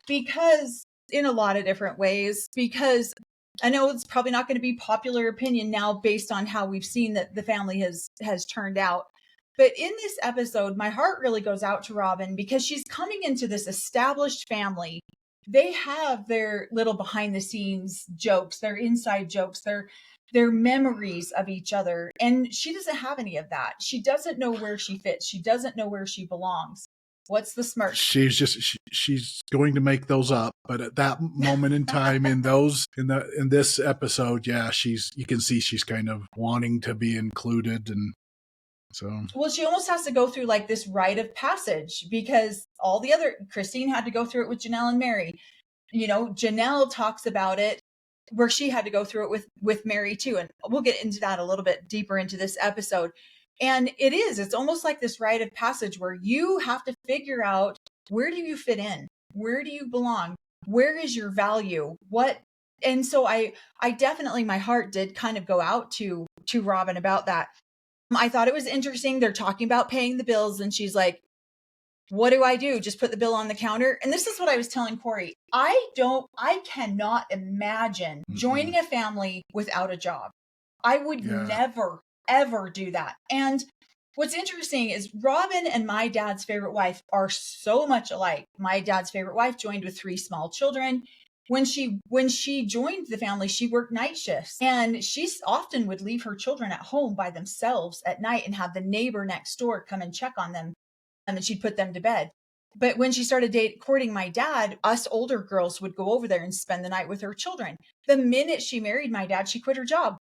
because in a lot of different ways, because I know it's probably not going to be popular opinion now based on how we've seen that the family has turned out. But in this episode, my heart really goes out to Robin because she's coming into this established family. They have their little behind the scenes jokes, their inside jokes, their memories of each other. And she doesn't have any of that. She doesn't know where she fits. She doesn't know where she belongs. What's the smirk?
She's going to make those up, but at that moment in time, in this episode, yeah, you can see she's kind of wanting to be included, and so.
Well, she almost has to go through like this rite of passage because Christine had to go through it with Janelle and Mary. Janelle talks about it where she had to go through it with Mary too, and we'll get into that a little bit deeper into this episode. And it's almost like this rite of passage where you have to figure out, where do you fit in? Where do you belong? Where is your value? And so I definitely, my heart did kind of go out to Robin about that. I thought it was interesting. They're talking about paying the bills and she's like, what do I do? Just put the bill on the counter? And this is what I was telling Cory. I cannot imagine joining a family without a job. I would never, ever do that. And what's interesting is Robin and my dad's favorite wife are so much alike. My dad's favorite wife joined with 3 small children. When she joined the family, she worked night shifts, and she often would leave her children at home by themselves at night and have the neighbor next door come and check on them, and then she'd put them to bed. But when she started courting my dad, us older girls would go over there and spend the night with her children. The minute she married my dad, she quit her job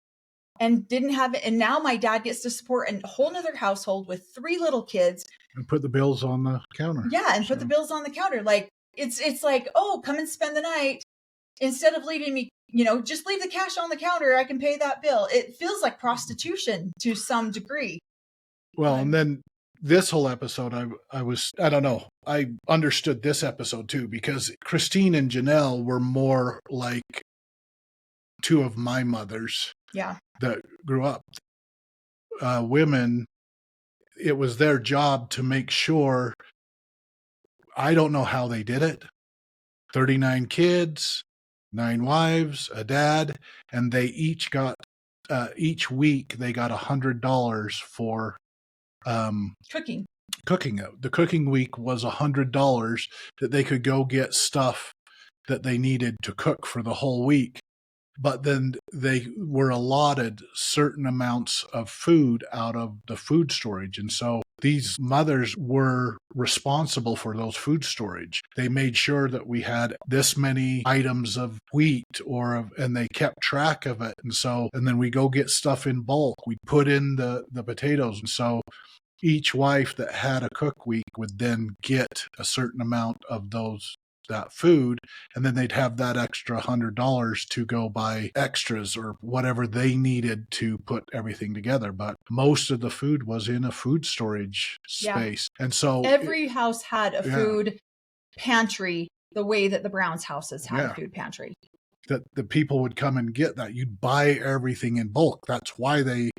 and didn't have it. And now my dad gets to support a whole nother household with 3 little kids.
And put the bills on the counter.
Yeah, and put the bills on the counter. Like, it's like, oh, come and spend the night. Instead of leaving me, just leave the cash on the counter. I can pay that bill. It feels like prostitution to some degree.
Well, and then this whole episode, I don't know. I understood this episode too, because Christine and Janelle were more like 2 of my mothers.
Yeah.
That grew up. Women, it was their job to make sure. I don't know how they did it. 39 kids, 9 wives, a dad, and they each got, each week they got $100 for
cooking.
The cooking week was $100 that they could go get stuff that they needed to cook for the whole week. But then they were allotted certain amounts of food out of the food storage. And so these mothers were responsible for those food storage. They made sure that we had this many items of wheat and they kept track of it. And then we go get stuff in bulk. We put in the potatoes. And so each wife that had a cook week would then get a certain amount of that food, and then they'd have that extra $100 to go buy extras or whatever they needed to put everything together. But most of the food was in a food storage space. And so
every house had a food pantry, the way that the Browns houses had a food pantry.
That the people would come and get that. You'd buy everything in bulk. That's why that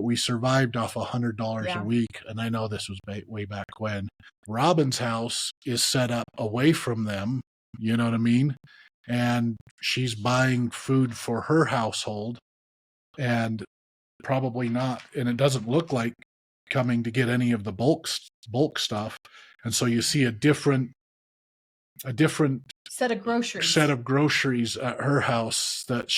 we survived off $100 a week. And I know this was way back when. Robin's house is set up away from them, you know what I mean? And she's buying food for her household and probably not, and it doesn't look like coming to get any of the bulk stuff. And so you see a different
set of
groceries at her house that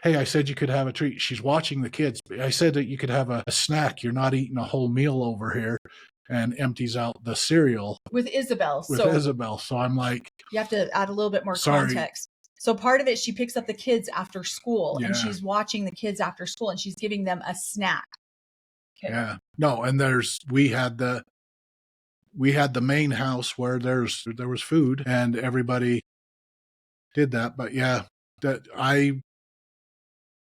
hey, I said you could have a treat. She's watching the kids. I said that you could have a snack. You're not eating a whole meal over here, and empties out the cereal.
With Isabel.
So I'm like...
You have to add a little bit more context. So part of it, she picks up the kids after school, and she's watching the kids after school, and she's giving them a snack.
Okay. Yeah. No, and we had the main house where there was food, and everybody did that. But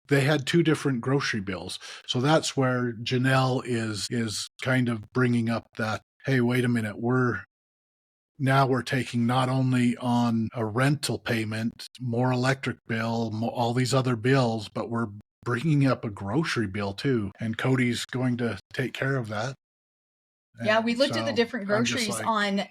they had 2 different grocery bills. So that's where Janelle is kind of bringing up that, hey, wait a minute, we're taking not only on a rental payment, more electric bill, all these other bills, but we're bringing up a grocery bill too. And Cody's going to take care of that.
Yeah, we looked at the different groceries on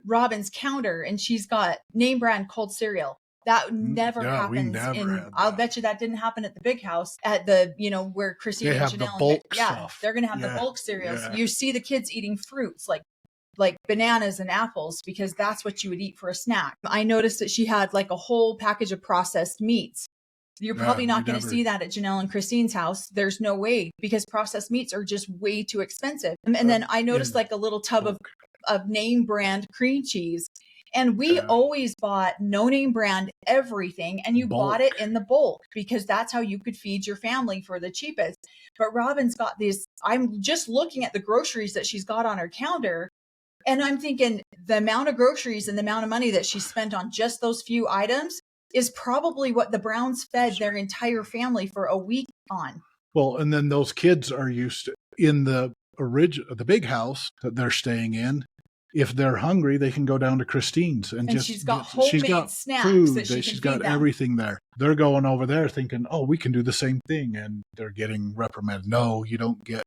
Robin's counter, and she's got name brand cold cereal. That never
Yeah, we
happens
never had
I'll
that.
bet you that didn't happen at the big house at the, where Christine
They
and
have the
Janelle,
bulk
yeah,
stuff.
they're going to have the
Yeah,
bulk cereals.
yeah.
You see the kids eating fruits like bananas and apples because that's what you would eat for a snack. I noticed that she had like a whole package of processed meats. You're probably not going to see that at Janelle and Christine's house. There's no way because processed meats are just way too expensive. And then I noticed like a little tub of name brand cream cheese. And we always bought no name brand everything, and you bought it in the bulk because that's how you could feed your family for the cheapest. But Robin's got these, I'm just looking at the groceries that she's got on her counter, and I'm thinking the amount of groceries and the amount of money that she spent on just those few items is probably what the Browns fed their entire family for a week on.
Well, and then those kids are used to, in the big house that they're staying in, if they're hungry, they can go down to Christine's and just
she's got homemade snacks
food,
that
she's got everything there. They're going over there thinking, oh, we can do the same thing, and they're getting reprimanded. No, you don't get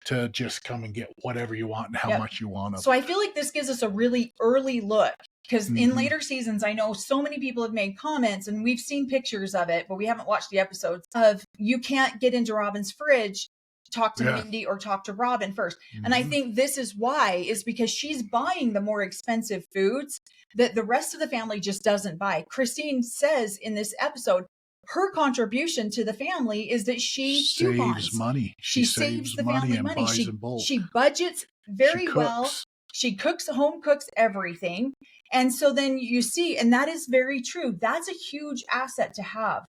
to just come and get whatever you want and how much you want.
So I feel like this gives us a really early look because in later seasons, I know so many people have made comments and we've seen pictures of it, but we haven't watched the episodes of you can't get into Robin's fridge, talk to Mindy or talk to Robin first. And I think this is why, is because she's buying the more expensive foods that the rest of the family just doesn't buy. Christine says in this episode, her contribution to the family is that she
saves money.
She saves the family money. She budgets very well. She home cooks everything. And so then you see, and that is very true. That's a huge asset to have.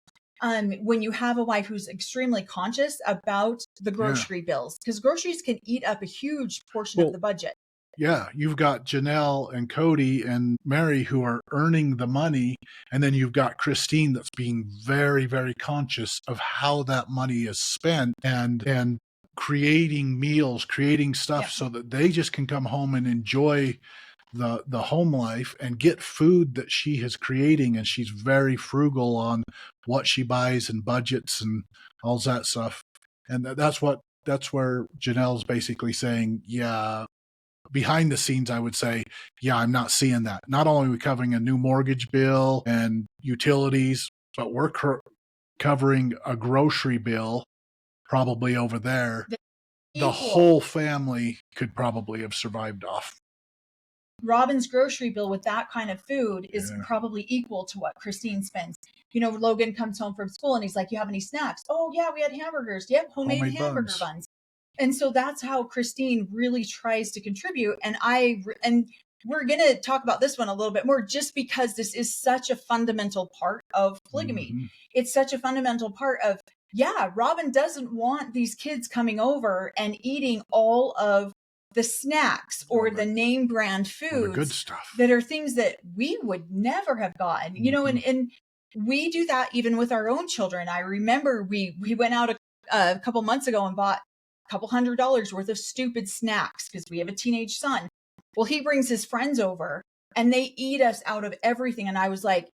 When you have a wife who's extremely conscious about the grocery bills, because groceries can eat up a huge portion of the budget.
Yeah, you've got Janelle and Cody and Mary who are earning the money, and then you've got Christine that's being very, very conscious of how that money is spent and creating meals, creating stuff so that they just can come home and enjoy the home life and get food that she is creating. And she's very frugal on what she buys and budgets and all that stuff. And that's where Janelle's basically saying, behind the scenes, I would say, I'm not seeing that. Not only are we covering a new mortgage bill and utilities, but we're covering a grocery bill probably over there. The whole family could probably have survived off.
Robin's grocery bill with that kind of food is probably equal to what Christine spends. Logan comes home from school and he's like, you have any snacks? Oh, yeah, we had hamburgers. Yep, homemade hamburger buns. And so that's how Christine really tries to contribute. And we're going to talk about this one a little bit more just because this is such a fundamental part of polygamy. Mm-hmm. It's such a fundamental part of, Robin doesn't want these kids coming over and eating all of the snacks or the name brand foods,
good stuff
that are things that we would never have gotten, and we do that even with our own children. I remember we went out a couple months ago and bought couple $100 worth of stupid snacks because we have a teenage son. Well, he brings his friends over and they eat us out of everything. And I was like,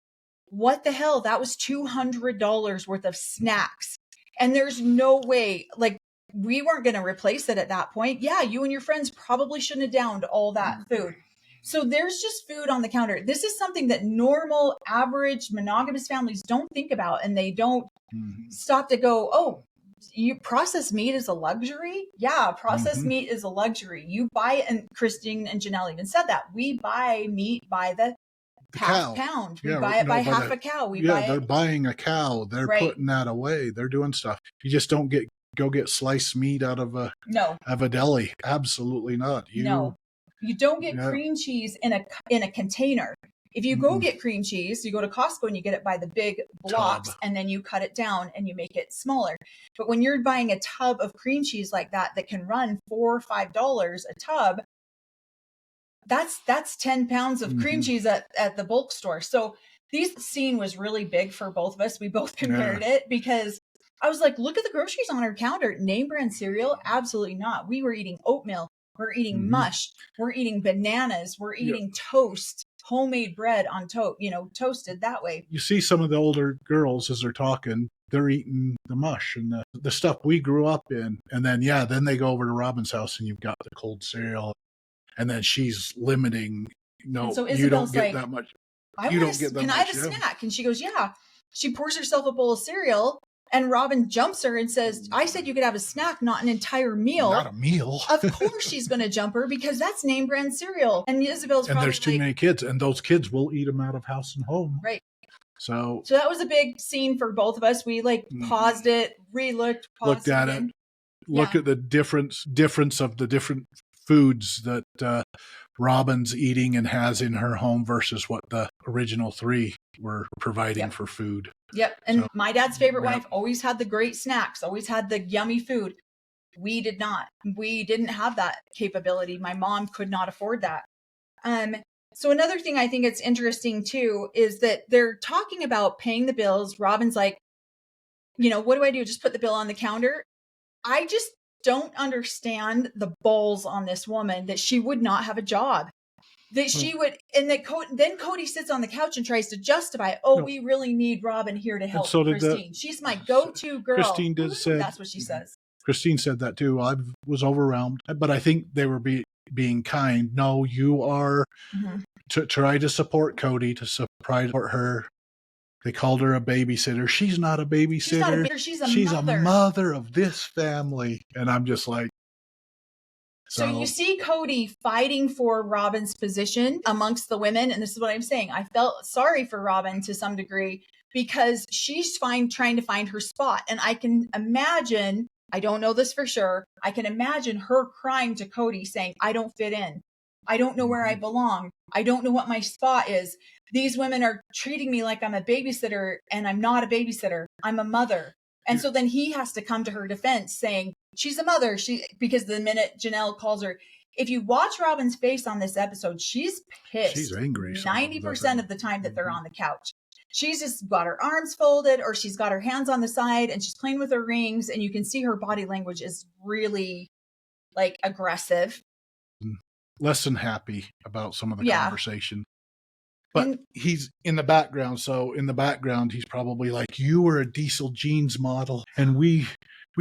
what the hell? That was $200 worth of snacks. And there's no way, like, we weren't going to replace it at that point. Yeah, you and your friends probably shouldn't have downed all that food. So there's just food on the counter. This is something that normal, average, monogamous families don't think about. And they don't stop to go, oh, processed meat is a luxury? Yeah, processed meat is a luxury. You buy it, and Christine and Janelle even said that. We buy meat by the half pound. We buy it by half a cow.
They're buying a cow. They're putting that away. They're doing stuff. You just don't go get sliced meat out of a deli. Absolutely not. You
don't get cream cheese in a container. If you go get cream cheese, you go to Costco and you get it by the big blocks and then you cut it down and you make it smaller. But when you're buying a tub of cream cheese like that can run $4 or $5 a tub, that's 10 pounds of cream cheese at the bulk store. So this scene was really big for both of us. We both compared it because I was like, look at the groceries on our counter. Name brand cereal? Absolutely not. We were eating oatmeal. We're eating mush. We're eating bananas. We're eating toast. Homemade bread on toast, toasted that way.
You see some of the older girls as they're talking, they're eating the mush and the stuff we grew up in. And then, then they go over to Robin's house and you've got the cold cereal. And then she's limiting, you don't get that much. You don't get that
can I have
much,
a
yeah.
snack? And she goes, yeah. She pours herself a bowl of cereal, and Robin jumps her and says, I said you could have a snack, not an entire meal.
Not a meal.
Of course she's going to jump her because that's name brand cereal. And Isabel's
and
probably
there's too many kids, and those kids will eat them out of house and home.
Right.
So
that was a big scene for both of us. We paused it, re-looked,
looked at it, looked at the difference of the different foods that Robin's eating and has in her home versus what the original three were providing for food.
Yep. And my dad's favorite wife always had the great snacks, always had the yummy food. We did not. We didn't have that capability. My mom could not afford that. So another thing I think it's interesting too is that they're talking about paying the bills. Robin's like, what do I do? Just put the bill on the counter. I just don't understand the balls on this woman that she would not have a job. That she would, and that then Cody sits on the couch and tries to justify, we really need Robin here to help Christine. She's my go-to girl.
Christine said,
that's what she says.
Christine said that too. I was overwhelmed, but I think they were being kind. No, you are to try to support Cody, to support her. They called her a babysitter. She's not a babysitter. She's a mother of this family. And I'm just like.
So you see Cody fighting for Robin's position amongst the women. And this is what I'm saying. I felt sorry for Robin to some degree because she's trying to find her spot. And I can imagine, I don't know this for sure, I can imagine her crying to Cody saying, I don't fit in. I don't know where I belong. I don't know what my spot is. These women are treating me like I'm a babysitter, and I'm not a babysitter. I'm a mother. And so then he has to come to her defense saying, she's a mother. Because the minute Janelle calls her, if you watch Robin's face on this episode, she's pissed.
She's angry.
90% of the time that they're on the couch. She's just got her arms folded, or she's got her hands on the side, and she's playing with her rings. And you can see her body language is really aggressive.
Less than happy about some of the conversation. But he's in the background. So in the background, he's probably like, you were a Diesel Jeans model, and we've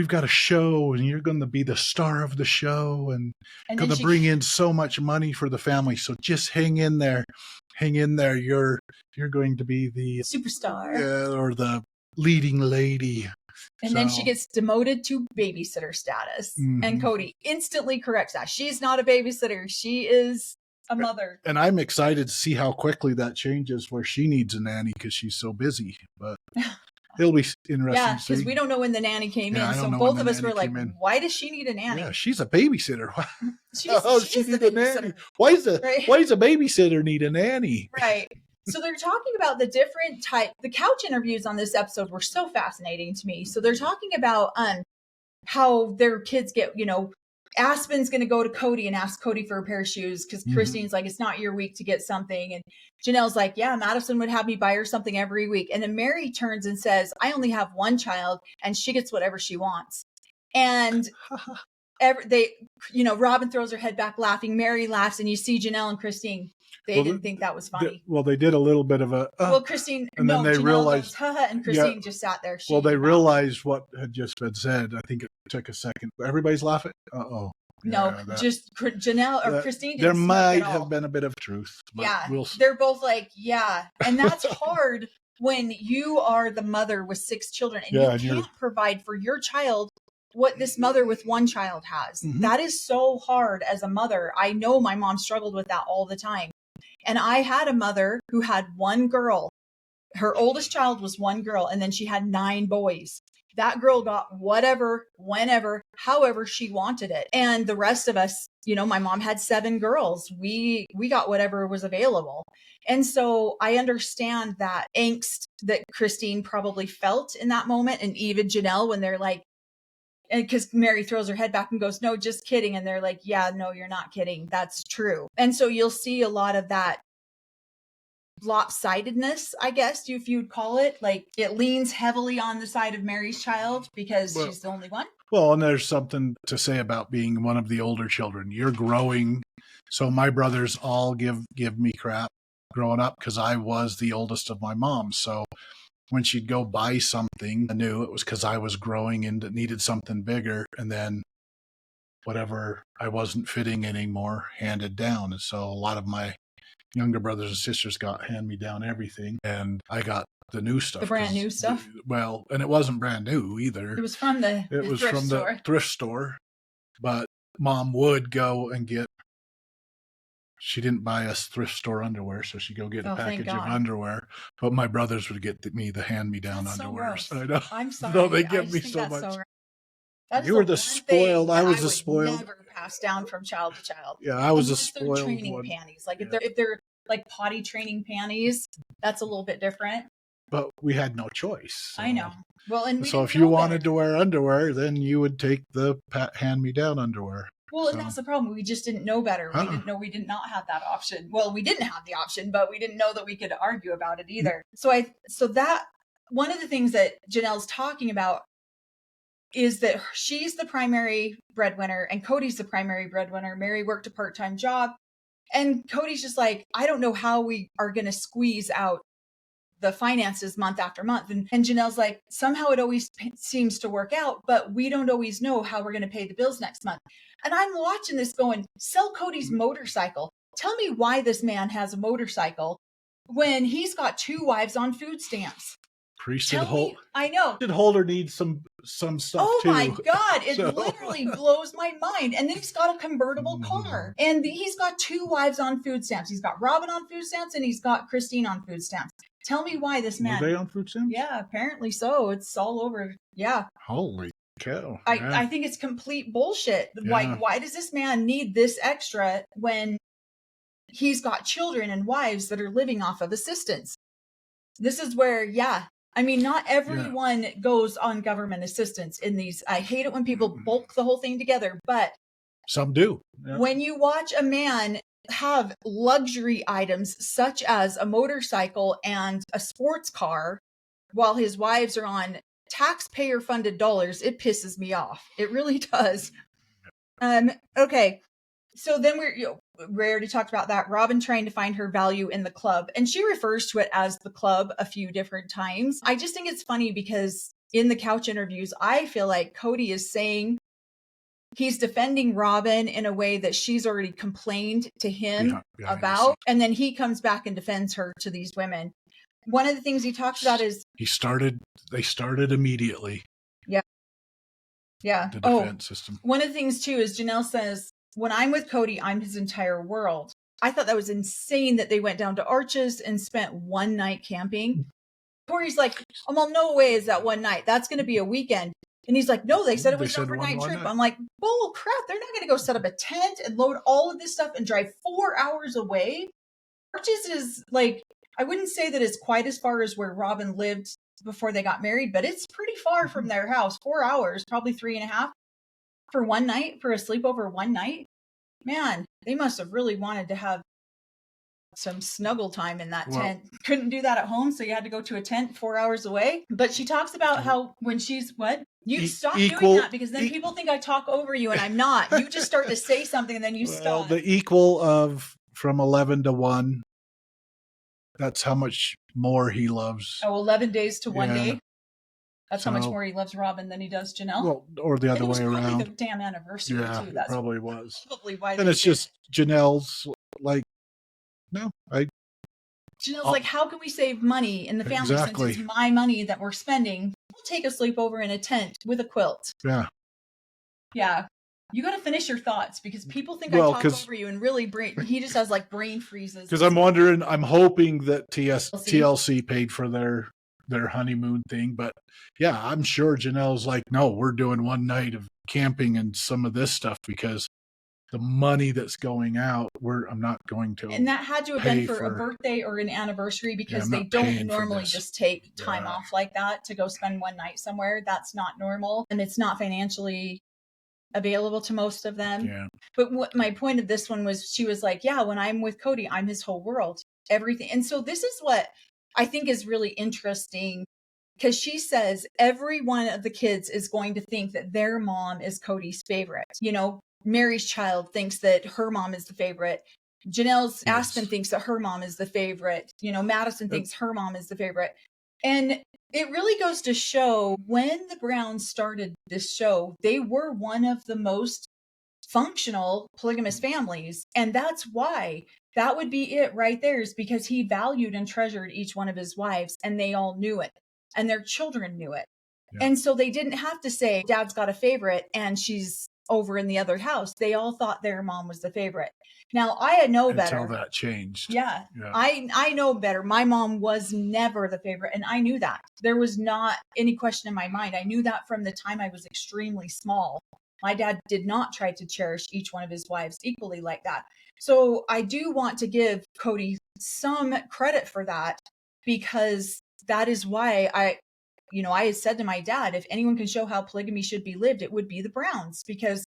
got a show, and you're going to be the star of the show, and going to bring in so much money for the family. So just hang in there. Hang in there. You're going to be the
superstar
or the leading lady.
And then she gets demoted to babysitter status. And Cody instantly corrects that. She's not a babysitter. She is a mother.
And I'm excited to see how quickly that changes where she needs a nanny because she's so busy. But it'll be interesting.
Yeah, because we don't know when the nanny came in. So both of us were like, why does she need a nanny?
Yeah, she's a babysitter.
She needs a nanny.
Why does a babysitter need a nanny?
Right. So they're talking about the different the couch interviews on this episode were so fascinating to me. So they're talking about how their kids get, Aspen's going to go to Cody and ask Cody for a pair of shoes because Christine's like, it's not your week to get something. And Janelle's like, yeah, Madison would have me buy her something every week. And then Mary turns and says, I only have one child and she gets whatever she wants. And Robin throws her head back laughing. Mary laughs, and you see Janelle and Christine. They didn't think that was funny.
They did a little bit of a.
Christine.
And then they realized.
And Christine just sat there.
They realized what had just been said. I think it took a second. Everybody's laughing.
No, just Janelle or Christine.
There might have been a bit of truth. But
they're both like, and that's hard when you are the mother with 6 children and you can't provide for your child what this mother with one child has. That is so hard as a mother. I know my mom struggled with that all the time. And I had a mother who had one girl. Her oldest child was one girl, and then she had 9 boys. That girl got whatever, whenever, however she wanted it. And the rest of us, my mom had 7 girls. We got whatever was available. And so I understand that angst that Christine probably felt in that moment, and even Janelle when they're like, and because Mary throws her head back and goes, no, just kidding. And they're like, yeah, no, you're not kidding. That's true. And so you'll see a lot of that lopsidedness, I guess, if you'd call it. Like it leans heavily on the side of Mary's child because she's the only one.
Well, and there's something to say about being one of the older children. You're growing. So my brothers all give me crap growing up because I was the oldest of my mom. So when she'd go buy something new, it was because I was growing and needed something bigger. And then whatever I wasn't fitting anymore handed down. And so a lot of my younger brothers and sisters got hand-me-down everything, and I got the new stuff.
The brand new stuff?
Well, and it wasn't brand new either.
It was from the
thrift store. But Mom would go and she didn't buy us thrift store underwear, so she'd go get a package of underwear. But my brothers would get me the hand-me-down underwear.
So
I know.
I'm sorry.
No, they give me so much. You were the spoiled. I was the spoiled.
Never passed down from child to child.
Yeah, I was a spoiled
training
one.
Panties. Like if they're like potty training panties, that's a little bit different.
But we had no choice. So.
I know. Well, and
so if you wanted to wear underwear, then you would take the hand-me-down underwear.
Well, and that's the problem. We just didn't know better. We didn't know we did not have that option. Well, we didn't have the option, but we didn't know that we could argue about it either. So that one of the things that Janelle's talking about is that she's the primary breadwinner and Cody's the primary breadwinner. Mary worked a part-time job, and Cody's just like, I don't know how we are going to squeeze out the finances month after month. And Janelle's like, somehow it always seems to work out, but we don't always know how we're going to pay the bills next month. And I'm watching this going, sell Cody's motorcycle. Tell me why this man has a motorcycle when he's got 2 wives on food stamps.
Priesthood holder.
I know.
Priesthood holder needs some stuff too.
Oh my God. It literally blows my mind. And then he's got a convertible car. And he's got 2 wives on food stamps. He's got Robin on food stamps and he's got Christine on food stamps. Tell me why this man.
Are they on food stamps?
Yeah, apparently so. It's all over. Yeah.
Holy cow.
I think it's complete bullshit. Yeah. Why does this man need this extra when he's got children and wives that are living off of assistance? This is where, I mean, not everyone goes on government assistance in these. I hate it when people bulk the whole thing together, but
some do.
Yeah. When you watch a man have luxury items such as a motorcycle and a sports car while his wives are on taxpayer funded dollars, it pisses me off. It really does. Okay. So then we already talked about that. Robin trying to find her value in the club, and she refers to it as the club a few different times. I just think it's funny because in the couch interviews, I feel like Cody is saying he's defending Robin in a way that she's already complained to him about. And then he comes back and defends her to these women. One of the things he talks about is they started immediately. Yeah. Yeah. The defense system. One of the things too is Janelle says, when I'm with Cody, I'm his entire world. I thought that was insane that they went down to Arches and spent 1 night camping. Cory's like, oh, well, no way is that 1 night. That's going to be a weekend. And he's like, no, they said it was an overnight trip. I'm like, bull crap. They're not going to go set up a tent and load all of this stuff and drive 4 hours away. Arches is like, I wouldn't say that it's quite as far as where Robin lived before they got married, but it's pretty far from their house. 4 hours, probably 3.5 for 1 night, for a sleepover 1 night. Man, they must have really wanted to have some snuggle time in that tent. Couldn't do that at home, so you had to go to a tent 4 hours away. But she talks about how when she's you stop doing that, because then people think I talk over you, and I'm not. You just start to say something and then you stop.
The equal of from 11 to 1. That's how much more he loves.
11 days to 1 day. That's how much more he loves Robin than he does Janelle. Well,
or the other way around.
Probably the damn anniversary too. That's
probably was.
Probably why.
And it's just Janelle's like, no,
Janelle's like, how can we save money in the family since it's my money that we're spending? We'll take a sleepover in a tent with a quilt. Yeah. Yeah. You got to finish your thoughts because people think I talk over you, and really he just has like brain freezes. Because
I'm hoping that TLC paid for their honeymoon thing. But yeah, I'm sure Janelle's like, no, we're doing 1 night of camping and some of this stuff because the money that's going out, I'm not going to.
And that had to have been for a birthday or an anniversary because they don't normally just take time off like that to go spend 1 night somewhere. That's not normal. And it's not financially available to most of them. Yeah. But what my point of this one was, she was like, yeah, when I'm with Cody, I'm his whole world, everything. And so this is what I think is really interesting, because she says every one of the kids is going to think that their mom is Cody's favorite. You know, Mary's child thinks that her mom is the favorite. Janelle's Aspen thinks that her mom is the favorite. You know, Madison thinks her mom is the favorite. And it really goes to show when the Browns started this show, they were one of the most functional polygamous families. And that's why That would be it right there, is because he valued and treasured each one of his wives, and they all knew it, and their children knew it. Yeah. And so they didn't have to say, Dad's got a favorite and she's over in the other house. They all thought their mom was the favorite. Now, I know better.
Until that changed.
Yeah. I know better. My mom was never the favorite, and I knew that. There was not any question in my mind. I knew that from the time I was extremely small. My dad did not try to cherish each one of his wives equally like that. So I do want to give Cody some credit for that, because that is why I had said to my dad, if anyone can show how polygamy should be lived, it would be the Browns, because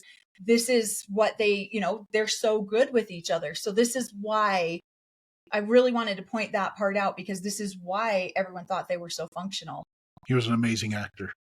this is what they, they're so good with each other. So this is why I really wanted to point that part out, because this is why everyone thought they were so functional.
He was an amazing actor.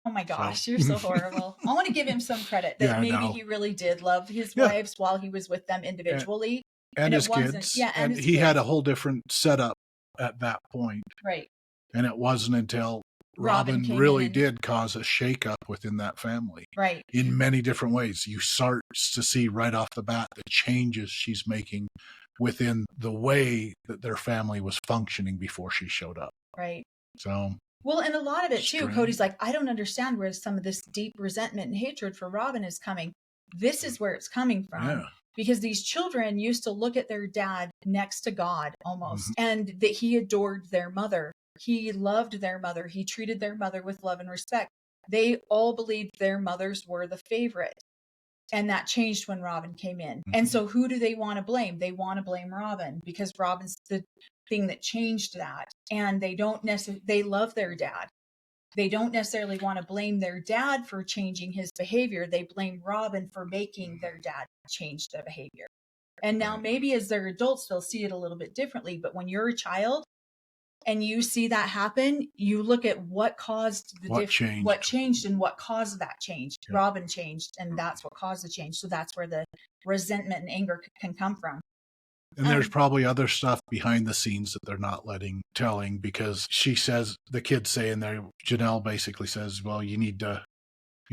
Oh my gosh, you're so horrible. I want to give him some credit that maybe he really did love his wives while he was with them individually.
And his kids. Yeah, and he had a whole different setup at that point.
Right.
And it wasn't until Robin really did cause a shakeup within that family.
Right.
In many different ways. You start to see right off the bat the changes she's making within the way that their family was functioning before she showed up.
Right.
So...
Well, and a lot of it too, Cody's like, I don't understand where some of this deep resentment and hatred for Robin is coming. This is where it's coming from. Yeah. Because these children used to look at their dad next to God almost, and that he adored their mother. He loved their mother. He treated their mother with love and respect. They all believed their mothers were the favorite. And that changed when Robin came in. And so who do they want to blame? They want to blame Robin, because Robin's the thing that changed that. And they don't they love their dad. They don't necessarily want to blame their dad for changing his behavior. They blame Robin for making their dad change the behavior. And now maybe as they're adults, they'll see it a little bit differently. But when you're a child and you see that happen, you look at what caused what changed and what caused that change. Yeah. Robin changed, and that's what caused the change. So that's where the resentment and anger can come from.
And there's probably other stuff behind the scenes that they're not telling, because she says, the kids say in there, Janelle basically says, well, you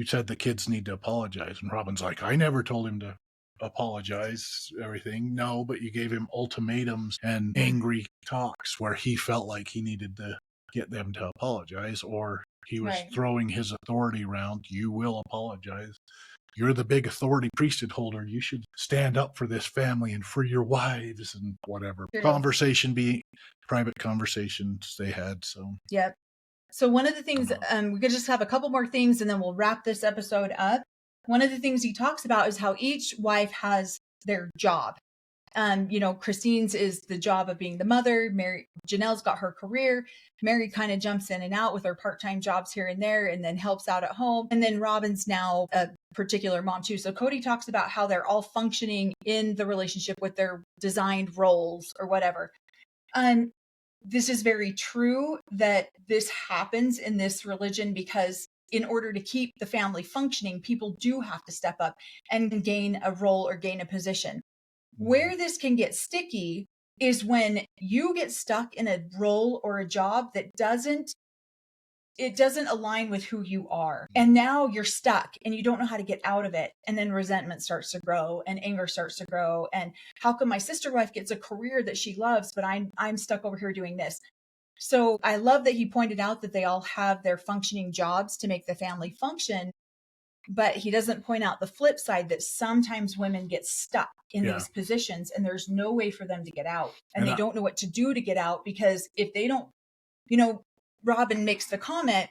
said the kids need to apologize. And Robin's like, I never told him to apologize, everything. No, but you gave him ultimatums and angry talks where he felt like he needed to get them to apologize, or he was throwing his authority around. You will apologize. You're the big authority priesthood holder. You should stand up for this family and for your wives and whatever. Sure. Private conversations they had. So,
yep. So one of the things, we could just have a couple more things and then we'll wrap this episode up. One of the things he talks about is how each wife has their job. Christine's is the job of being the mother. Janelle's got her career. Mary kind of jumps in and out with her part-time jobs here and there, and then helps out at home. And then Robin's now a particular mom too. So Cody talks about how they're all functioning in the relationship with their designed roles or whatever. This is very true that this happens in this religion, because in order to keep the family functioning, people do have to step up and gain a role or gain a position. Where this can get sticky is when you get stuck in a role or a job that doesn't align with who you are. And now you're stuck and you don't know how to get out of it. And then resentment starts to grow and anger starts to grow. And how come my sister wife gets a career that she loves, but I'm stuck over here doing this? So I love that he pointed out that they all have their functioning jobs to make the family function. But he doesn't point out the flip side, that sometimes women get stuck in these positions and there's no way for them to get out. And they don't know what to do to get out, because if they don't, Robin makes the comment,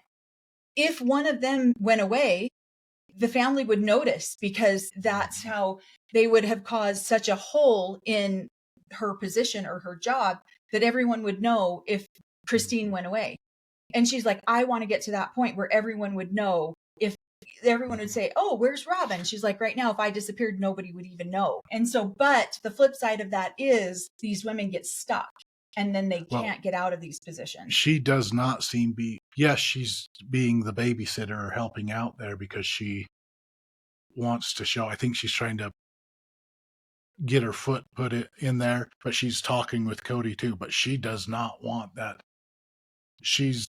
if one of them went away, the family would notice, because that's how they would have caused such a hole in her position or her job that everyone would know if Christine went away. And she's like, I want to get to that point where everyone would know. If everyone would say, oh, where's Robin? She's like, right now, if I disappeared, nobody would even know. And so, but the flip side of that is these women get stuck and then they can't get out of these positions.
She does not seem she's being the babysitter or helping out there because she wants to show. I think she's trying to get her foot put it in there, but she's talking with Cody too, but she does not want that. She's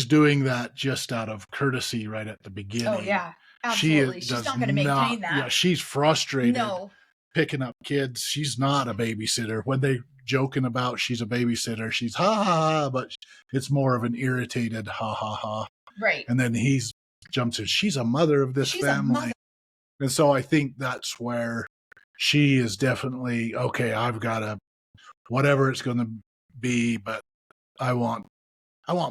doing that just out of courtesy right at the beginning.
Oh, yeah, absolutely. She's not going to maintain that.
Yeah, she's frustrated.
No.
picking up kids. She's not a babysitter. When they joking about she's a babysitter, she's ha ha ha, but it's more of an irritated ha ha ha.
Right.
And then he's jumps in, she's a mother of this family. And so I think that's where she is definitely, okay, I've got to, whatever it's going to be, but I want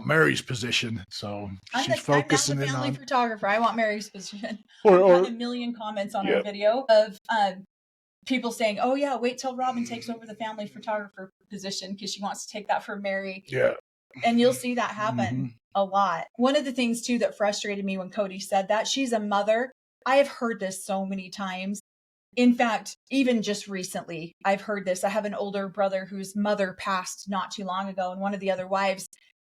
Mary's position. So she's focusing
I'm the family photographer. I want Mary's position.
Or
I've had a million comments on our video of people saying, oh yeah, wait till Robin takes over the family photographer position because she wants to take that from Mary.
Yeah.
And you'll see that happen a lot. One of the things too that frustrated me when Cody said that, she's a mother. I have heard this so many times. In fact, even just recently, I've heard this. I have an older brother whose mother passed not too long ago, and one of the other wives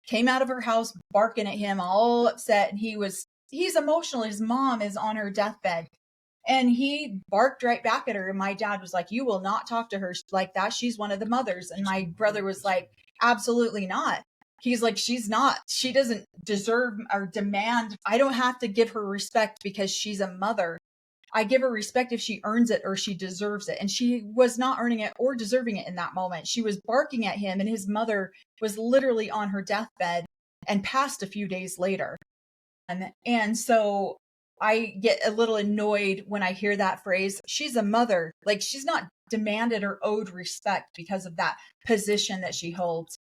came out of her house barking at him, all upset, and he's emotional. His mom is on her deathbed, and he barked right back at her, and my dad was like, you will not talk to her like that. She's one of the mothers. And my brother was like, absolutely not. He's like, she doesn't deserve or demand. I don't have to give her respect because she's a mother. I give her respect if she earns it or she deserves it. And she was not earning it or deserving it in that moment. She was barking at him, and his mother was literally on her deathbed and passed a few days later. And so I get a little annoyed when I hear that phrase. She's a mother. Like, she's not demanded or owed respect because of that position that she holds.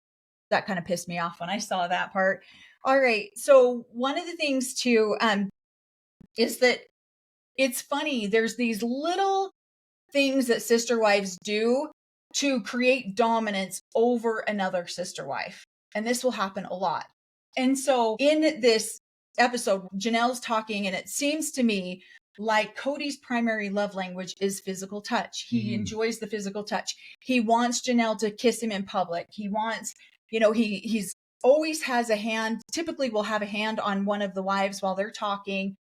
That kind of pissed me off when I saw that part. All right. So one of the things too, is that it's funny. There's these little things that sister wives do to create dominance over another sister wife. And this will happen a lot. And so in this episode, Janelle's talking, and it seems to me like Cody's primary love language is physical touch. He enjoys the physical touch. He wants Janelle to kiss him in public. He wants, he's always has a hand, typically will have a hand on one of the wives while they're talking,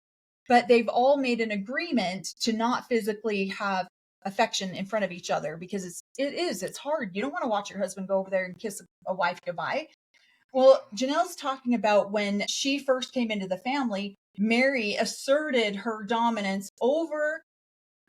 but they've all made an agreement to not physically have affection in front of each other because it's hard. You don't want to watch your husband go over there and kiss a wife goodbye. Well, Janelle's talking about when she first came into the family, Mary asserted her dominance over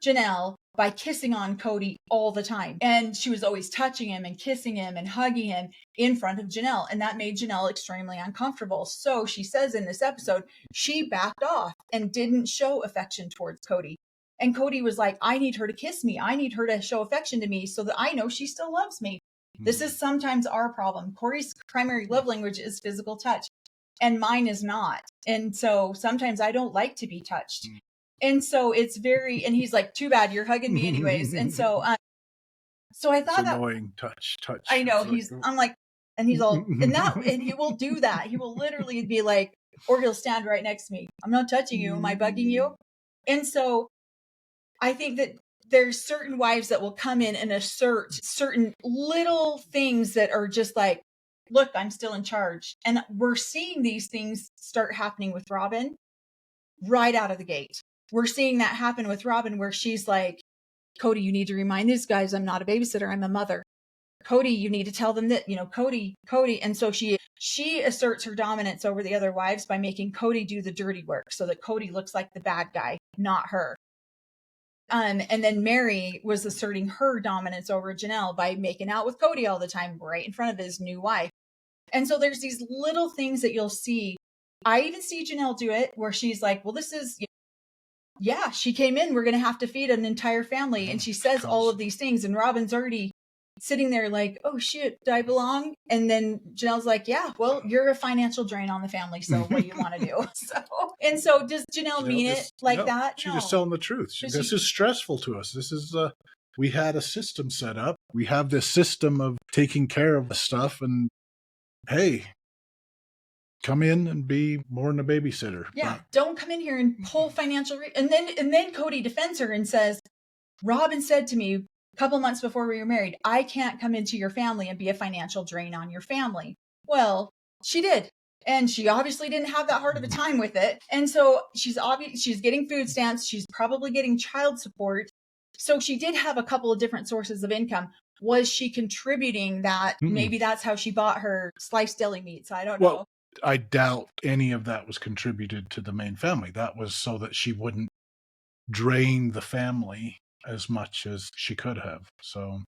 Janelle by kissing on Cody all the time. And she was always touching him and kissing him and hugging him in front of Janelle. And that made Janelle extremely uncomfortable. So she says in this episode, she backed off and didn't show affection towards Cody. And Cody was like, I need her to kiss me. I need her to show affection to me so that I know she still loves me. This is sometimes our problem. Cory's primary love language is physical touch, and mine is not. And so sometimes I don't like to be touched. And so it's and he's like, too bad, you're hugging me anyways. And so, so I thought
it's annoying. Touch.
I know I'm like, and he's all, and he will do that. He will literally be like, or he'll stand right next to me. I'm not touching you. Am I bugging you? And so I think that there's certain wives that will come in and assert certain little things that are just like, look, I'm still in charge. And we're seeing these things start happening with Robin right out of the gate. We're seeing that happen with Robin where she's like, Cody, you need to remind these guys I'm not a babysitter, I'm a mother. Cody, you need to tell them that, Cody. And so she asserts her dominance over the other wives by making Cody do the dirty work so that Cody looks like the bad guy, not her. And then Mary was asserting her dominance over Janelle by making out with Cody all the time right in front of his new wife. And so there's these little things that you'll see. I even see Janelle do it where she's like, well, this is, yeah, she came in, we're going to have to feed an entire family. And she says all of these things. And Robin's already sitting there like, oh shit, do I belong? And then Janelle's like, yeah, well, you're a financial drain on the family. So what do you want to do? So does Janelle mean it like that?
She's just telling the truth. This is stressful to us. This is, we had a system set up. We have this system of taking care of the stuff, and hey, come in and be more than a babysitter.
Yeah. Don't come in here and pull financial. And then Cody defends her and says, Robin said to me a couple months before we were married, I can't come into your family and be a financial drain on your family. Well, she did. And she obviously didn't have that hard of a time with it. And so she's getting food stamps. She's probably getting child support. So she did have a couple of different sources of income. Was she contributing that? Maybe that's how she bought her sliced deli meats. I don't know.
I doubt any of that was contributed to the main family. That was so that she wouldn't drain the family as much as she could have. So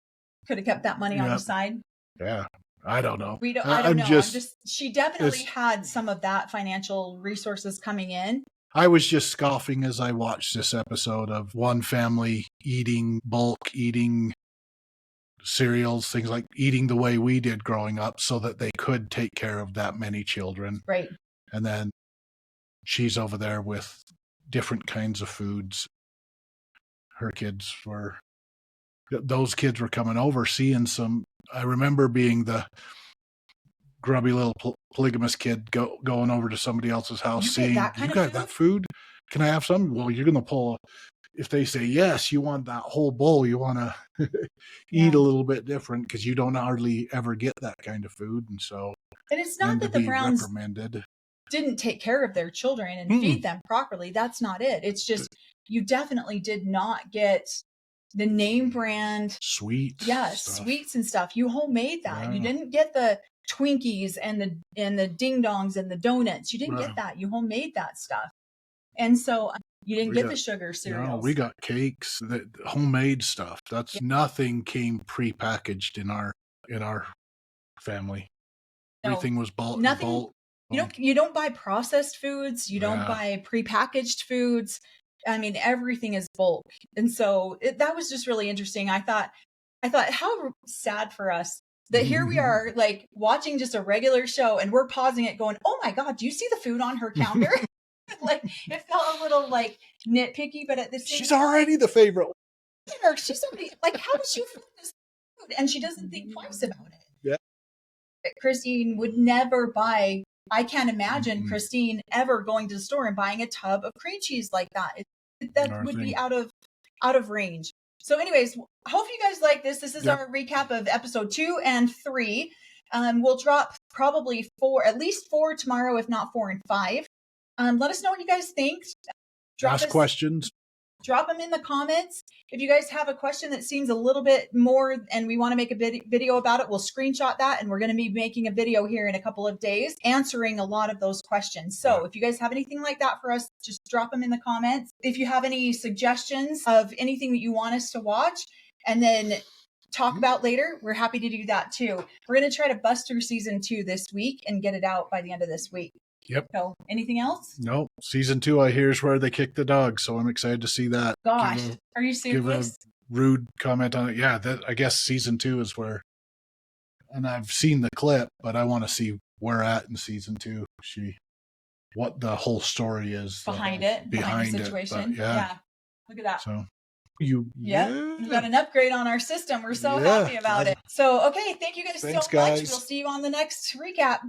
could have kept that money on the side.
Yeah. I don't know.
I don't know. She definitely had some of that financial resources coming in.
I was just scoffing as I watched this episode of one family eating cereals, things like eating the way we did growing up so that they could take care of that many children.
Right.
And then she's over there with different kinds of foods. Those kids were coming over, seeing some. I remember being the grubby little polygamous kid going over to somebody else's house, saying, "You got that food? Can I have some?" Well, you're going to if they say yes, you want that whole bowl. You want to eat a little bit different because you don't hardly ever get that kind of food, and so.
And it's not that the Browns didn't take care of their children and feed them properly. That's not it. It's just you definitely did not get the name brand sweets and stuff. You homemade that. You didn't get the Twinkies and the ding dongs and the donuts. You didn't get that. You homemade that stuff. And so you didn't get the sugar cereals. No,
we got cakes, the homemade stuff. Nothing came prepackaged in our family. No, everything was bulk.
Nothing. You don't buy processed foods. You don't buy prepackaged foods. I mean, everything is bulk. And so that was just really interesting. I thought how sad for us that here we are, like watching just a regular show and we're pausing it going, "Oh my God, do you see the food on her counter?" Like it felt a little like nitpicky, but at the same
she's already the favorite.
She's already like, how does she food this food? And she doesn't think twice about it. Yeah. Christine would never buy. I can't imagine Christine ever going to the store and buying a tub of cream cheese like that. That would be out of range. So anyways, hope you guys like this. This is our recap of episode 2 and 3. We'll drop probably at least 4 tomorrow, if not 4 and 5. Let us know what you guys think.
Ask questions.
Drop them in the comments. If you guys have a question that seems a little bit more and we want to make a video about it, we'll screenshot that. And we're going to be making a video here in a couple of days answering a lot of those questions. So if you guys have anything like that for us, just drop them in the comments. If you have any suggestions of anything that you want us to watch and then talk about later, we're happy to do that too. We're going to try to bust through season 2 this week and get it out by the end of this week.
Yep.
So, anything else?
No. Season 2, I hear, is where they kick the dog, so I'm excited to see that.
Gosh, are you serious?
Give a rude comment on it. Yeah, I guess season 2 is where, and I've seen the clip, but I want to see where at in season 2. What the whole story is
behind the situation. Yeah. Look at that.
So
you got an upgrade on our system. We're so happy about it. So, okay, thank you guys so much. We'll see you on the next recap.